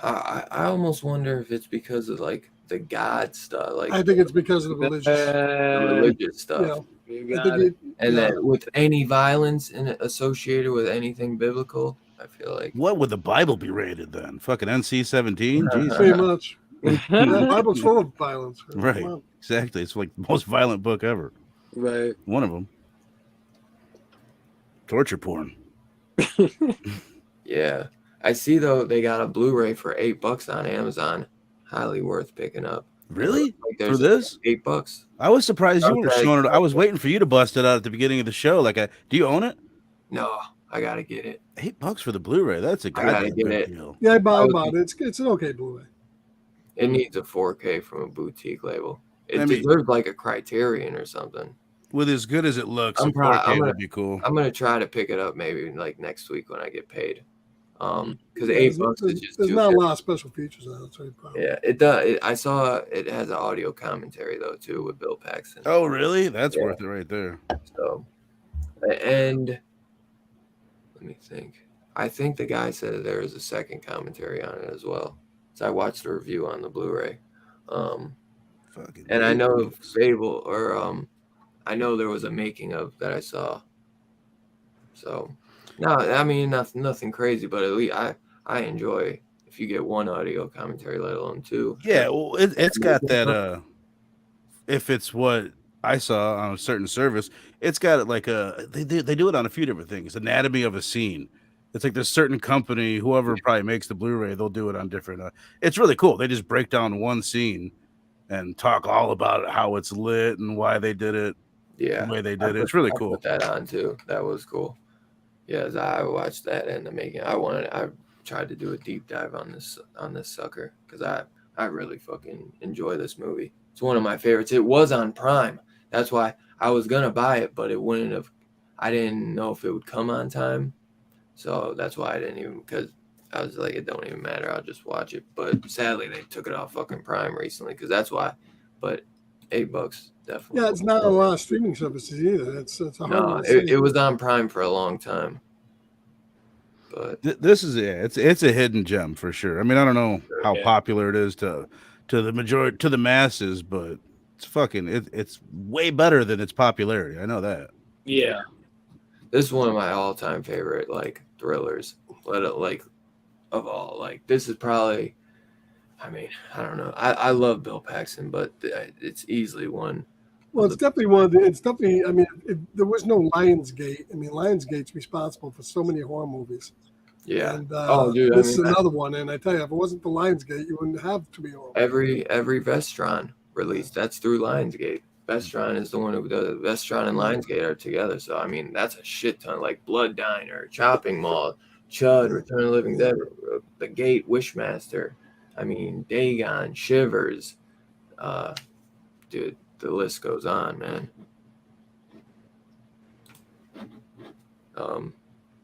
I almost wonder if it's because of like the God stuff. Like I think it's because of the religious stuff. Yeah. And then with any violence associated with anything biblical, I feel like. What would the Bible be rated then? Fucking NC-17? Jesus. Pretty much. The Bible's full of violence. Right. Exactly. It's like the most violent book ever. Right. One of them. Torture porn. Yeah. I see though they got a Blu-ray for $8 on Amazon. Highly worth picking up. Really? Like for this? $8. I was surprised you were showing it. I was waiting for you to bust it out at the beginning of the show. Like, do you own it? No, I gotta get it. $8 for the Blu-ray. That's a goddamn big deal. Yeah, I bought it. It's an okay Blu-ray. It needs a 4K from a boutique label. It deserves like a Criterion or something. With as good as it looks, 4K would be cool. I'm gonna try to pick it up maybe like next week when I get paid. because $8 is just there's too not good. a lot of special features on it. That's probably. Yeah, it does. I saw it has an audio commentary though too with Bill Paxton. Oh, really? That's worth it right there. So, and let me think. I think the guy said there was a second commentary on it as well. So I watched the review on the Blu-ray. And I know Fable, or I know there was a making of that I saw. So, no, I mean nothing crazy, but at least I enjoy if you get one audio commentary, let alone two. Yeah, well, it's got that. If it's what I saw on a certain service, it's got like they do it on a few different things. Anatomy of a scene. It's like this certain company, whoever probably makes the Blu-ray, they'll do it on different. It's really cool. They just break down one scene and talk all about it, how it's lit and why they did it. Yeah, the way they did it. It's really cool. I put that on too. That was cool. Yes, I watched that and the making. I tried to do a deep dive on this sucker because I really fucking enjoy this movie. It's one of my favorites. It was on Prime. That's why I was gonna buy it, but it wouldn't have. I didn't know if it would come on time, so that's why I didn't even. Because I was like, it don't even matter. I'll just watch it. But sadly, they took it off fucking Prime recently because that's why. But $8 definitely. Yeah, it's not on a lot of streaming services either. It's a hard one to see. It was on Prime for a long time. But this is it's a hidden gem for sure. I mean, I don't know how popular it is to the majority, to the masses, but it's way better than its popularity. I know that. Yeah. This is one of my all-time favorite like thrillers. Like of all. Like this is probably, I mean, I don't know. I love Bill Paxton, but it's easily one. Well, it's definitely one. It's definitely. I mean, there was no Lionsgate. I mean, Lionsgate's responsible for so many horror movies. Yeah. And, dude, this is another one. And I tell you, if it wasn't for Lionsgate, you wouldn't have to be horror. Every Vestron release, that's through Lionsgate. Vestron is the one who does it. Vestron and Lionsgate are together. So I mean, that's a shit ton. Like Blood Diner, Chopping Mall, Chud, Return of the Living Dead, The Gate, Wishmaster. I mean, Dagon, Shivers. Dude, the list goes on, man.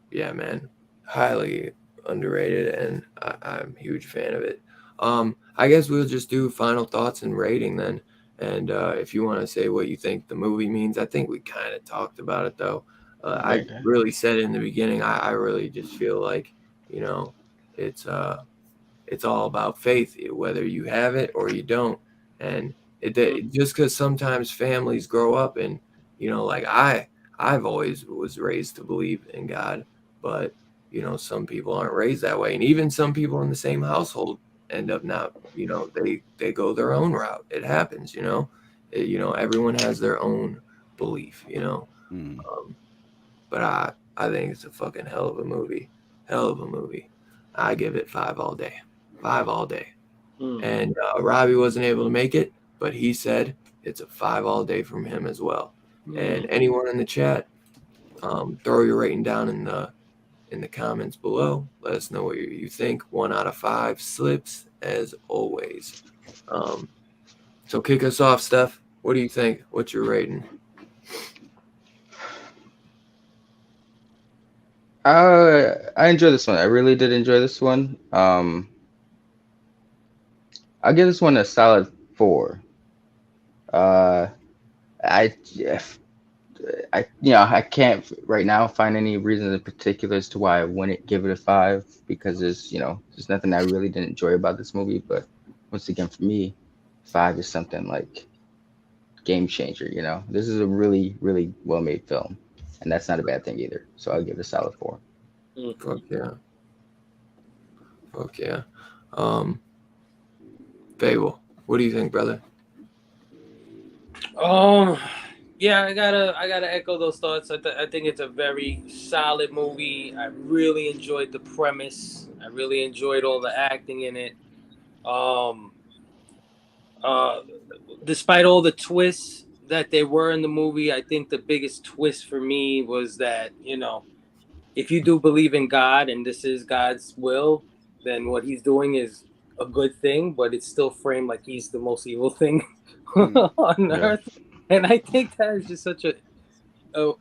Yeah, man. Highly underrated, and I'm a huge fan of it. I guess we'll just do final thoughts and rating then. And if you want to say what you think the movie means, I think we kind of talked about it, though. I really said in the beginning, I really just feel like, you know, it's all about faith, whether you have it or you don't. And just because sometimes families grow up and, you know, like I've always was raised to believe in God, but, you know, some people aren't raised that way. And even some people in the same household end up not, you know, they go their own route. It happens, you know. You know, everyone has their own belief, you know. But I think it's a fucking hell of a movie. Hell of a movie. I give it 5 all day. 5 all day. And Robbie wasn't able to make it, but he said it's a 5 all day from him as well. And anyone in the chat, throw your rating down in the comments below. Let us know what you think. 1 out of 5 slips as always. So kick us off, Steph. What do you think? What's your rating? I enjoy this one. I really did enjoy this one. I'll give this one a solid 4. I can't right now find any reason in particular as to why I wouldn't give it a 5, because there's nothing I really didn't enjoy about this movie. But once again, for me, 5 is something like game changer. You know, this is a really, really well made film, and that's not a bad thing either. So I'll give it a solid 4. Fuck yeah. Fuck yeah. Fable, what do you think, brother? Yeah, I gotta echo those thoughts. I think it's a very solid movie. I really enjoyed the premise. I really enjoyed all the acting in it. Despite all the twists that there were in the movie, I think the biggest twist for me was that, you know, if you do believe in God and this is God's will, then what he's doing is a good thing, but it's still framed like he's the most evil thing on earth. And I think that is just such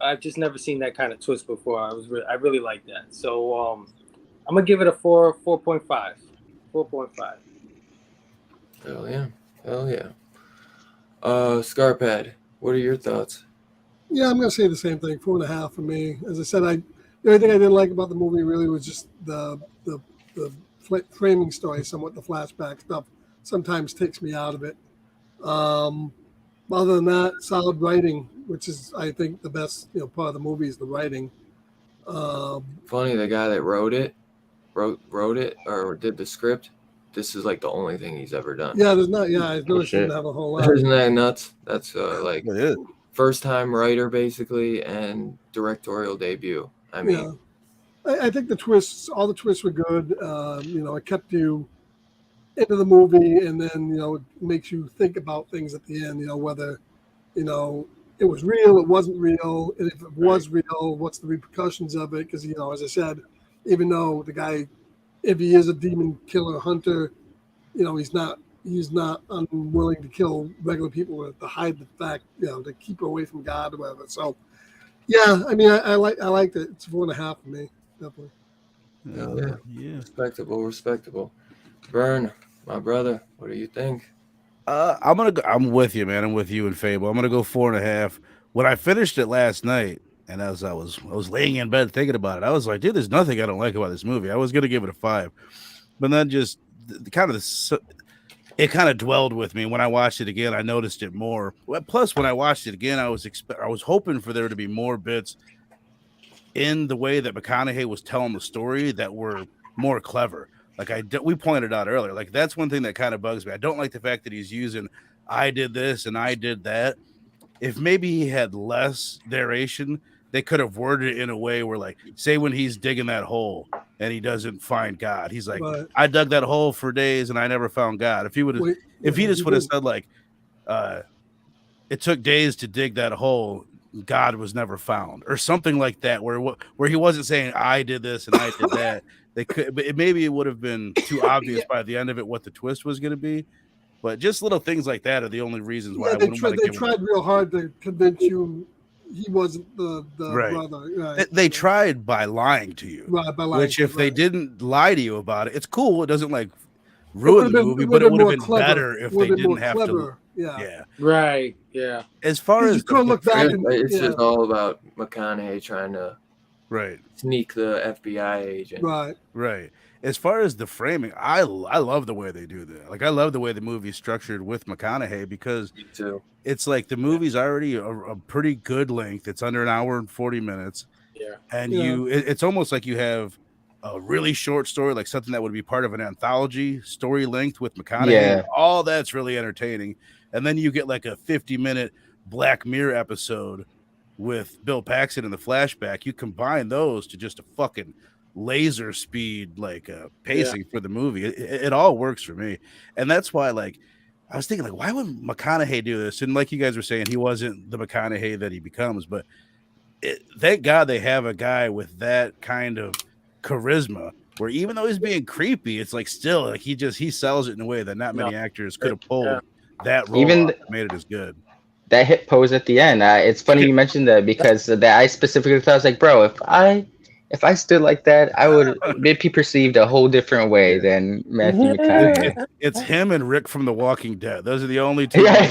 I've just never seen that kind of twist before. I really like that. So I'm gonna give it a 4.5. 4.5. Hell yeah. Hell yeah. Scarpad, what are your thoughts? Yeah, I'm gonna say the same thing. 4.5 for me. As I said, the only thing I didn't like about the movie really was just the framing story. Somewhat the flashback stuff sometimes takes me out of it. Other than that, solid writing, which is I think the best part of the movie is the writing. Funny, the guy that wrote it or did the script. This is like the only thing he's ever done. Yeah, there's not. Yeah, I noticed he didn't have a whole lot. Isn't that nuts? That's like first time writer basically and directorial debut. I mean, yeah. I think all the twists were good. It kept you into the movie, and then it makes you think about things at the end. Whether it was real, it wasn't real, and if it was real, what's the repercussions of it? Because as I said, even though the guy, if he is a demon killer hunter, he's not unwilling to kill regular people to hide the fact, to keep away from God or whatever. So, yeah, I mean, I liked it. It's 4.5 for me, definitely. Yeah. Respectable. Vern, my brother, what do you think? I'm with you, man. I'm with you and Fable. I'm gonna go 4.5. When I finished it last night, and as I was laying in bed thinking about it, I was like, dude, there's nothing I don't like about this movie. I was gonna give it a 5, but then just it kind of dwelled with me. When I watched it again, I noticed it more. Plus, when I watched it again, I was hoping for there to be more bits in the way that McConaughey was telling the story that were more clever. Like we pointed out earlier, like that's one thing that kind of bugs me. I don't like the fact that he's using I did this and I did that. If maybe he had less narration, they could have worded it in a way where, like, say when he's digging that hole and he doesn't find God, he's like, I dug that hole for days and I never found God. If he just would have said like, it took days to dig that hole, God was never found, or something like that, where he wasn't saying I did this and I did that. They could, but maybe it would have been too obvious by the end of it what the twist was going to be. But just little things like that are the only reasons why they tried real hard to convince you he wasn't the brother. Right. They tried by lying to you, which if they didn't lie to you about it, it's cool. It doesn't like ruin the movie, but it would have been better if they didn't have to. Yeah. Right. Yeah. As far as you could look back, it's just all about McConaughey trying to sneak the FBI agent. Right. As far as the framing, I love the way they do that. Like, I love the way the movie's structured with McConaughey, because it's like the movie's already a pretty good length. It's under an hour and 40 minutes. Yeah. And it's almost like you have a really short story, like something that would be part of an anthology story length with McConaughey. Yeah. All that's really entertaining. And then you get like a 50-minute Black Mirror episode with Bill Paxton in the flashback. You combine those to just a fucking laser speed pacing for the movie. It all works for me. And that's why, like, I was thinking, like, why would McConaughey do this? And like you guys were saying, he wasn't the McConaughey that he becomes, but thank God they have a guy with that kind of charisma, where even though he's being creepy, it's like still like he sells it in a way that not many actors could have pulled that role even made it as good. That hit pose at the end, it's funny you mentioned that, because I specifically thought, I was like, bro, if I stood like that, I would be perceived a whole different way than Matthew McConaughey. It's him and Rick from The Walking Dead. Those are the only two that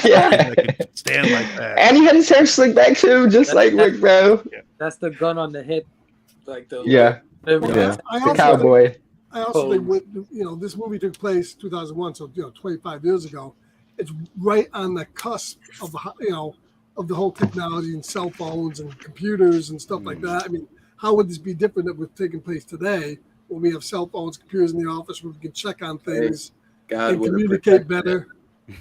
can stand like that. And he had his hair slicked back too, just like Rick, bro. That's the gun on the hip, like the the cowboy. I also think this movie took place 2001, so 25 years ago. It's right on the cusp of of the whole technology and cell phones and computers and stuff like that. I mean, how would this be different if it was taking place today, when we have cell phones, computers in the office, where we can check on things and communicate better?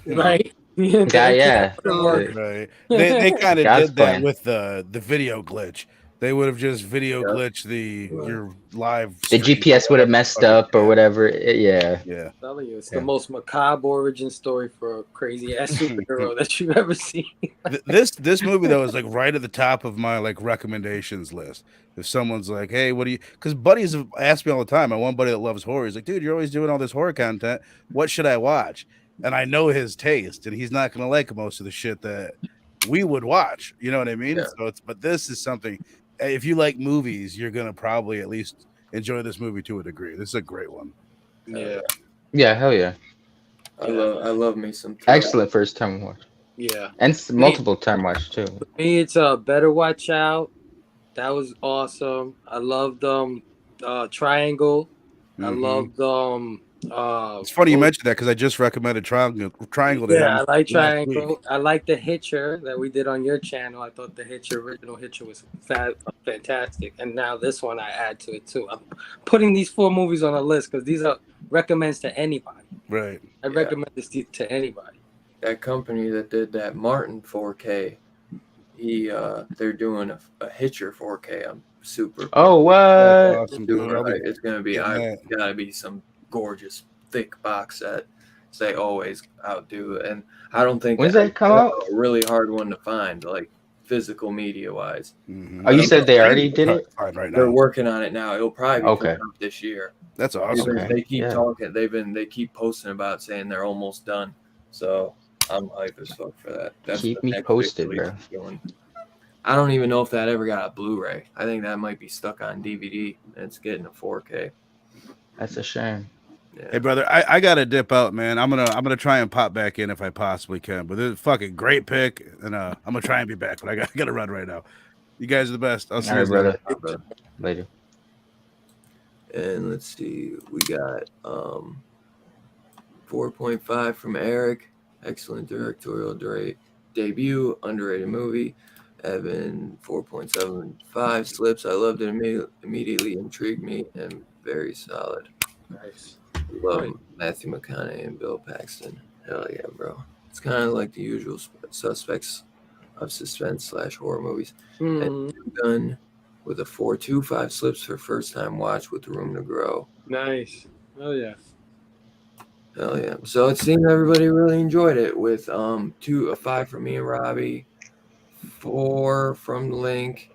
Right. Yeah. Right. They kind of did that with the video glitch. They would have just video glitched your live. The GPS would have messed up or whatever. Yeah. I'm telling you, it's the most macabre origin story for a crazy ass superhero that you've ever seen. This movie though is like right at the top of my like recommendations list. If someone's like, "Hey, what do you?" Because buddies have asked me all the time. My one buddy that loves horror, he's like, "Dude, you're always doing all this horror content. What should I watch?" And I know his taste, and he's not going to like most of the shit that we would watch. You know what I mean? Yeah. So but this is something. If you like movies, you're gonna probably at least enjoy this movie to a degree. This is a great one. Yeah. Yeah, hell yeah. I love me some thrill. Excellent first time watch. Yeah. And multiple time watch too. For me, it's a Better Watch Out. That was awesome. I loved Triangle. I loved It's funny you mentioned that because I just recommended Triangle to him. I like last week. Triangle. I like The Hitcher that we did on your channel. I thought the original Hitcher was fantastic. And now this one I add to it too. I'm putting these 4 movies on a list because these are recommends to anybody. Right. I recommend this to anybody. That company that did that Martin 4K, they're doing a Hitcher 4K. I'm super. Oh, what? Awesome, super right. It's gonna be. Gotta be some gorgeous thick box set. They always outdo, and I don't think when's that come out? A really hard one to find, like physical media wise. Oh, you said they already did it? Right now. They're working on it now. It'll probably be okay. coming out this year. That's awesome. They keep talking. They keep posting about saying they're almost done. So I'm hyped as fuck for that. That's keep me posted, bro. I don't even know if that ever got a Blu-ray. I think that might be stuck on DVD and it's getting a 4K. That's a shame. Yeah. Hey brother, I gotta dip out, man. I'm gonna try and pop back in if I possibly can. But this is a fucking great pick, and I'm gonna try and be back. But I gotta run right now. You guys are the best. I'll see you, brother. Later. And let's see, we got 4.5 from Eric. Excellent directorial debut, underrated movie. Evan 4.75 Slips. I loved it. Immediately intrigued me and very solid. Nice. Love Matthew McConaughey and Bill Paxton. Hell yeah, bro. It's kind of like the usual suspects of suspense/horror movies. And done with a 4.25 Slips for first time watch with room to grow. Nice. Oh yeah. Hell yeah. So it seemed everybody really enjoyed it with a 5 from me and Robbie, 4 from Link,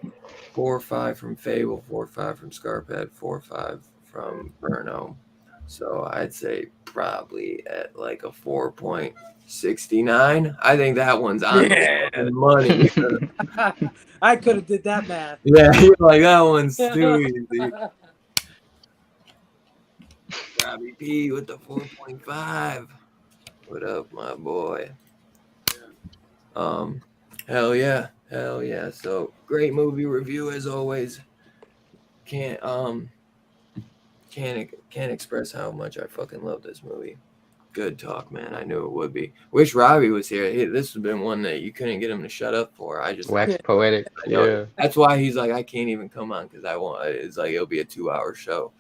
4-5 from Fable, 4-5 from Scarphead, 4-5 from Burno. So I'd say probably at like a 4.69. I think that one's on the money. I could have did that math. Yeah, you're like that one's too easy. Robbie P with the 4.5. What up, my boy? Hell yeah. So great movie review as always. Can't express how much I fucking love this movie. Good talk, man. I knew it would be. Wish Robbie was here. This has been one that you couldn't get him to shut up for. I just wax poetic. Yeah. That's why he's like, I can't even come on because I want. It's like it'll be a 2-hour show.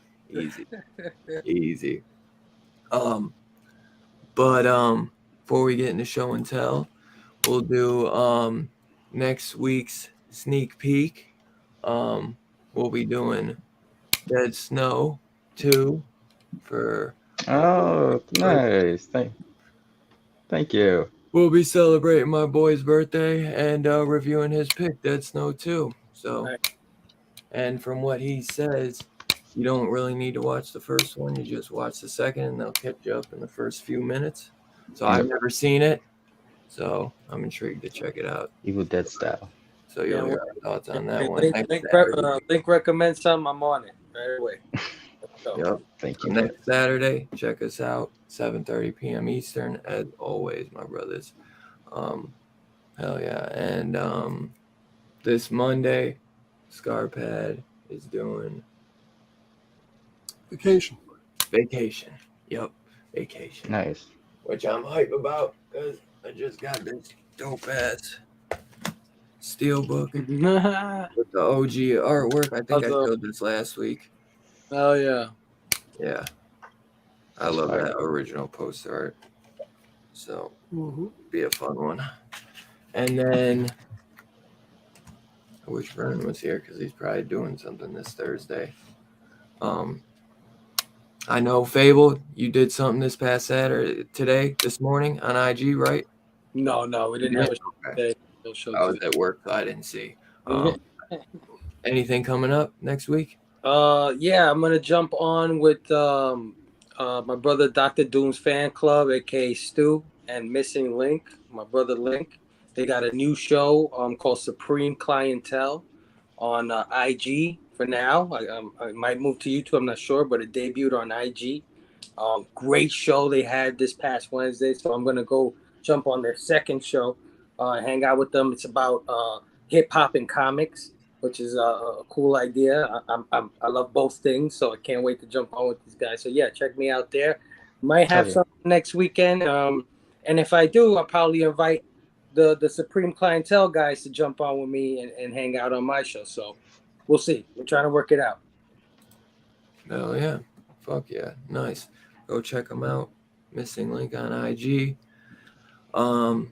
Easy. But before we get into show and tell, we'll do next week's sneak peek. We'll be doing Dead Snow 2 for. Oh, nice. Thank you. We'll be celebrating my boy's birthday and reviewing his pick, Dead Snow 2. So, and from what he says, you don't really need to watch the first one. You just watch the second, and they'll catch you up in the first few minutes. So I've never seen it, so I'm intrigued to check it out. Evil Dead style. So you'll hear our thoughts on that one. Link recommends something. I'm on it right away. Yep. Thank you. Next Saturday, check us out, 7:30 p.m. Eastern, as always, my brothers. Hell yeah. And this Monday, Scarpad is doing Vacation. Yep. Vacation. Nice. Which I'm hype about because I just got this dope ass steelbook with the OG artwork. I think I showed this last week. Oh yeah. Yeah. I love that original poster art. So be a fun one. And then I wish Vernon was here because he's probably doing something this Thursday. I know Fable, you did something this past this morning on IG, right? No, we didn't have a show. I was at work, so I didn't see. Anything coming up next week? Yeah, I'm gonna jump on with my brother Dr. Doom's fan club, aka Stu, and Missing Link, my brother Link. They got a new show called Supreme Clientele on IG. for now. I might move to YouTube. I'm not sure, but it debuted on IG. Great show they had this past Wednesday, so I'm gonna go jump on their second show, hang out with them. It's about hip hop and comics, which is a cool idea. I love both things, so I can't wait to jump on with these guys. So yeah, check me out there. Might have something next weekend, and if I do, I'll probably invite the Supreme Clientele guys to jump on with me and hang out on my show. So we'll see. We're trying to work it out. Hell yeah. Fuck yeah. Nice. Go check them out. Missing link on IG. So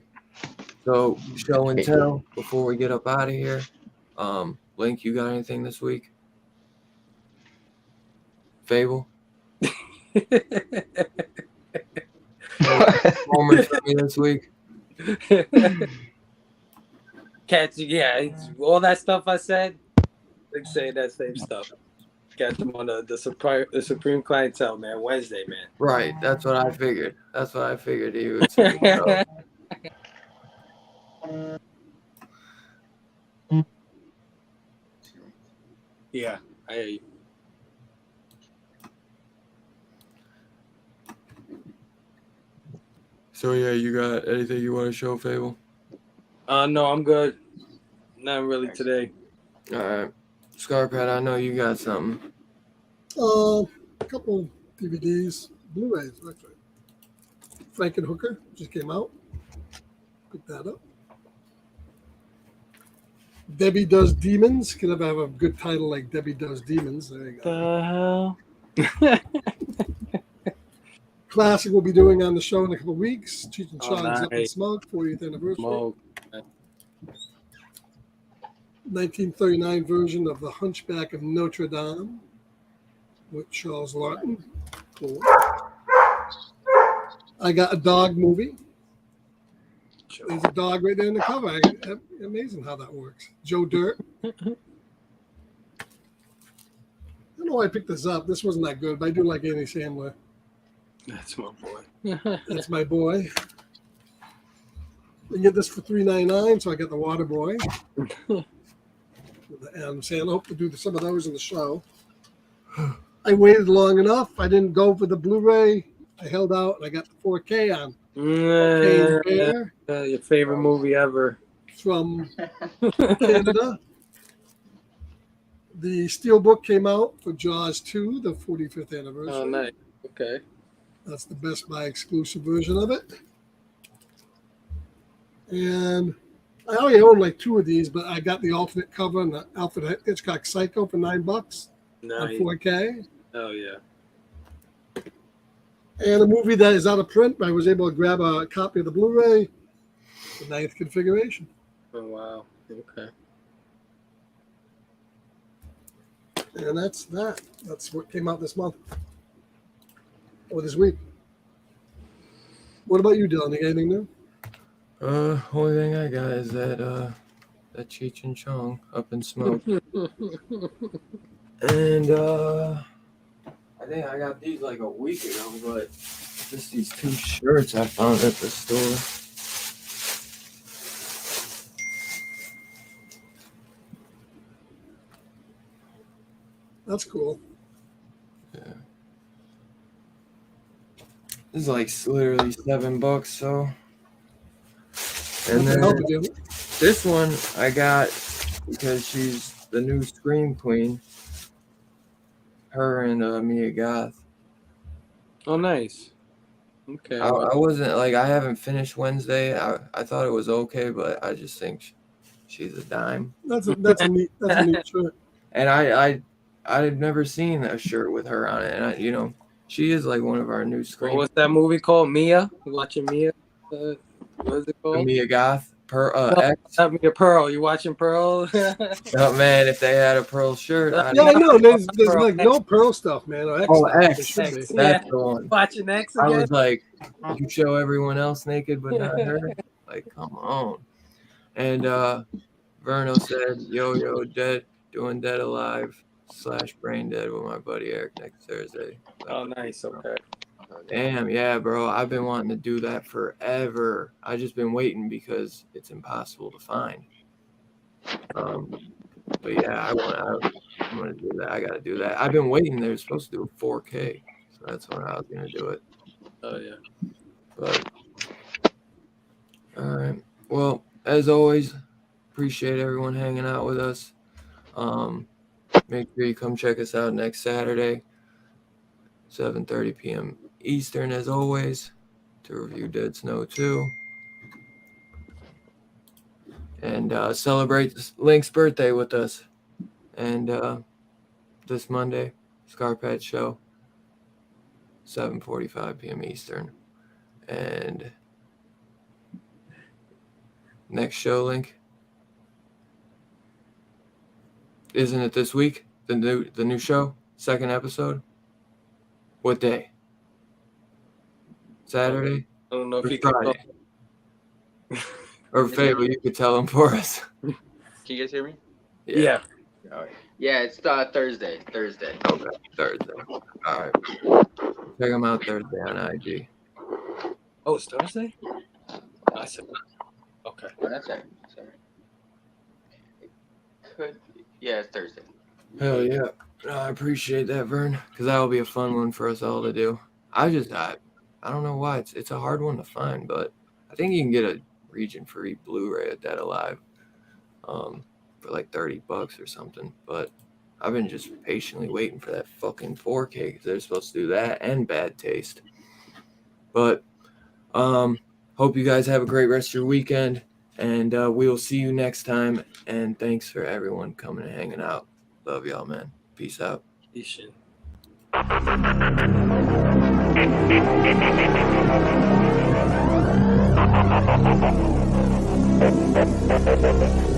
show and tell before we get up out of here. Link, you got anything this week? Fable? Homer for me this week? Catch, yeah, all that stuff I said. They say that same stuff. Catch them on the Supreme Clientele, man. Wednesday, man. Right. That's what I figured. He would say. Yeah, I hear you. So yeah, you got anything you want to show, Fable? No, I'm good. Not really today. All right. Scarpet, I know you got something. A couple DVDs, Blu-rays, actually. Frankenhooker just came out. Pick that up. Debbie Does Demons. Can never have a good title like Debbie Does Demons. There you go. The hell? Classic we'll be doing on the show in a couple of weeks. Cheech and Chong's nice. Up in Smoke, 40th anniversary. Smoke. 1939 version of The Hunchback of Notre Dame with Charles Laughton. Cool. I got a dog movie. There's a dog right there in the cover. Amazing how that works. Joe Dirt. I don't know why I picked this up. This wasn't that good, but I do like Andy Sandler. That's my boy. That's my boy. You get this for $3.99, so I got the Water Boy. Adam Sandler. Hope to do some of those in the show. I waited long enough. I didn't go for the Blu-ray. I held out, and I got the 4K on. Your favorite movie ever. From Canada. The Steelbook came out for Jaws 2, the 45th anniversary. Oh, nice. Okay. That's the Best Buy exclusive version of it. And I only own like 2 of these, but I got the alternate cover and the Alfred Hitchcock Psycho for $9 on 4K. Oh, yeah. And a movie that is out of print, but I was able to grab a copy of the Blu-ray, the 9th configuration. Oh, wow. Okay. And that's that. That's what came out this month. Or this week. What about you, Dylan? You got anything new? Only thing I got is that Cheech and Chong Up in Smoke. And I think I got these like a week ago, but just these 2 shirts I found at the store. That's cool. Yeah. This is like literally $7, so. And then this one I got because she's the new Scream Queen. Her and Mia Goth. Oh, nice. Okay. I wasn't like I haven't finished Wednesday. I thought it was okay, but I just think she's a dime. That's a neat shirt. And I've never seen a shirt with her on it, and she is like one of our new Scream. What's that movie called? Mia? You watching Mia? What is it called? Mia Goth. X. Not Mia Pearl. You watching Pearl? Oh man, if they had a Pearl shirt. I know. There's like no Pearl stuff, man. Or X. X. That's the one. Watching X again? I was like, you show everyone else naked, but not her. Like, come on. And Verno said, yo, dead, doing Dead Alive / Brain Dead with my buddy Eric next Thursday. Oh, nice. Okay. Damn, yeah, bro. I've been wanting to do that forever. I just been waiting because it's impossible to find. But yeah, I'm gonna do that. I gotta do that. I've been waiting. They're supposed to do a 4K, so that's when I was gonna do it. Oh yeah. But all right. Well, as always, appreciate everyone hanging out with us. Make sure you come check us out next Saturday, 7:30 p.m. Eastern, as always, to review Dead Snow 2. And celebrate Link's birthday with us. And this Monday, Scarpatch Show, 7:45 p.m. Eastern. And next show, Link, isn't it this week? The new show, second episode. What day? Saturday? I don't know if or you Friday? Or Fable, you could tell them for us. Can you guys hear me? Yeah. All right. Yeah, it's Thursday. Okay, Thursday. All right. Check them out Thursday on IG. Oh, it's Thursday? I said. Okay. Oh, that's right. Sorry. It could. Yeah, it's Thursday. Hell yeah. No, I appreciate that, Vern, because that will be a fun one for us all to do. I don't know why. It's a hard one to find, but I think you can get a region-free Blu-ray of Dead Alive for like $30 or something. But I've been just patiently waiting for that fucking 4K because they're supposed to do that and Bad Taste. But hope you guys have a great rest of your weekend, and we will see you next time. And thanks for everyone coming and hanging out. Love y'all, man. Peace out. Peace. Thank you.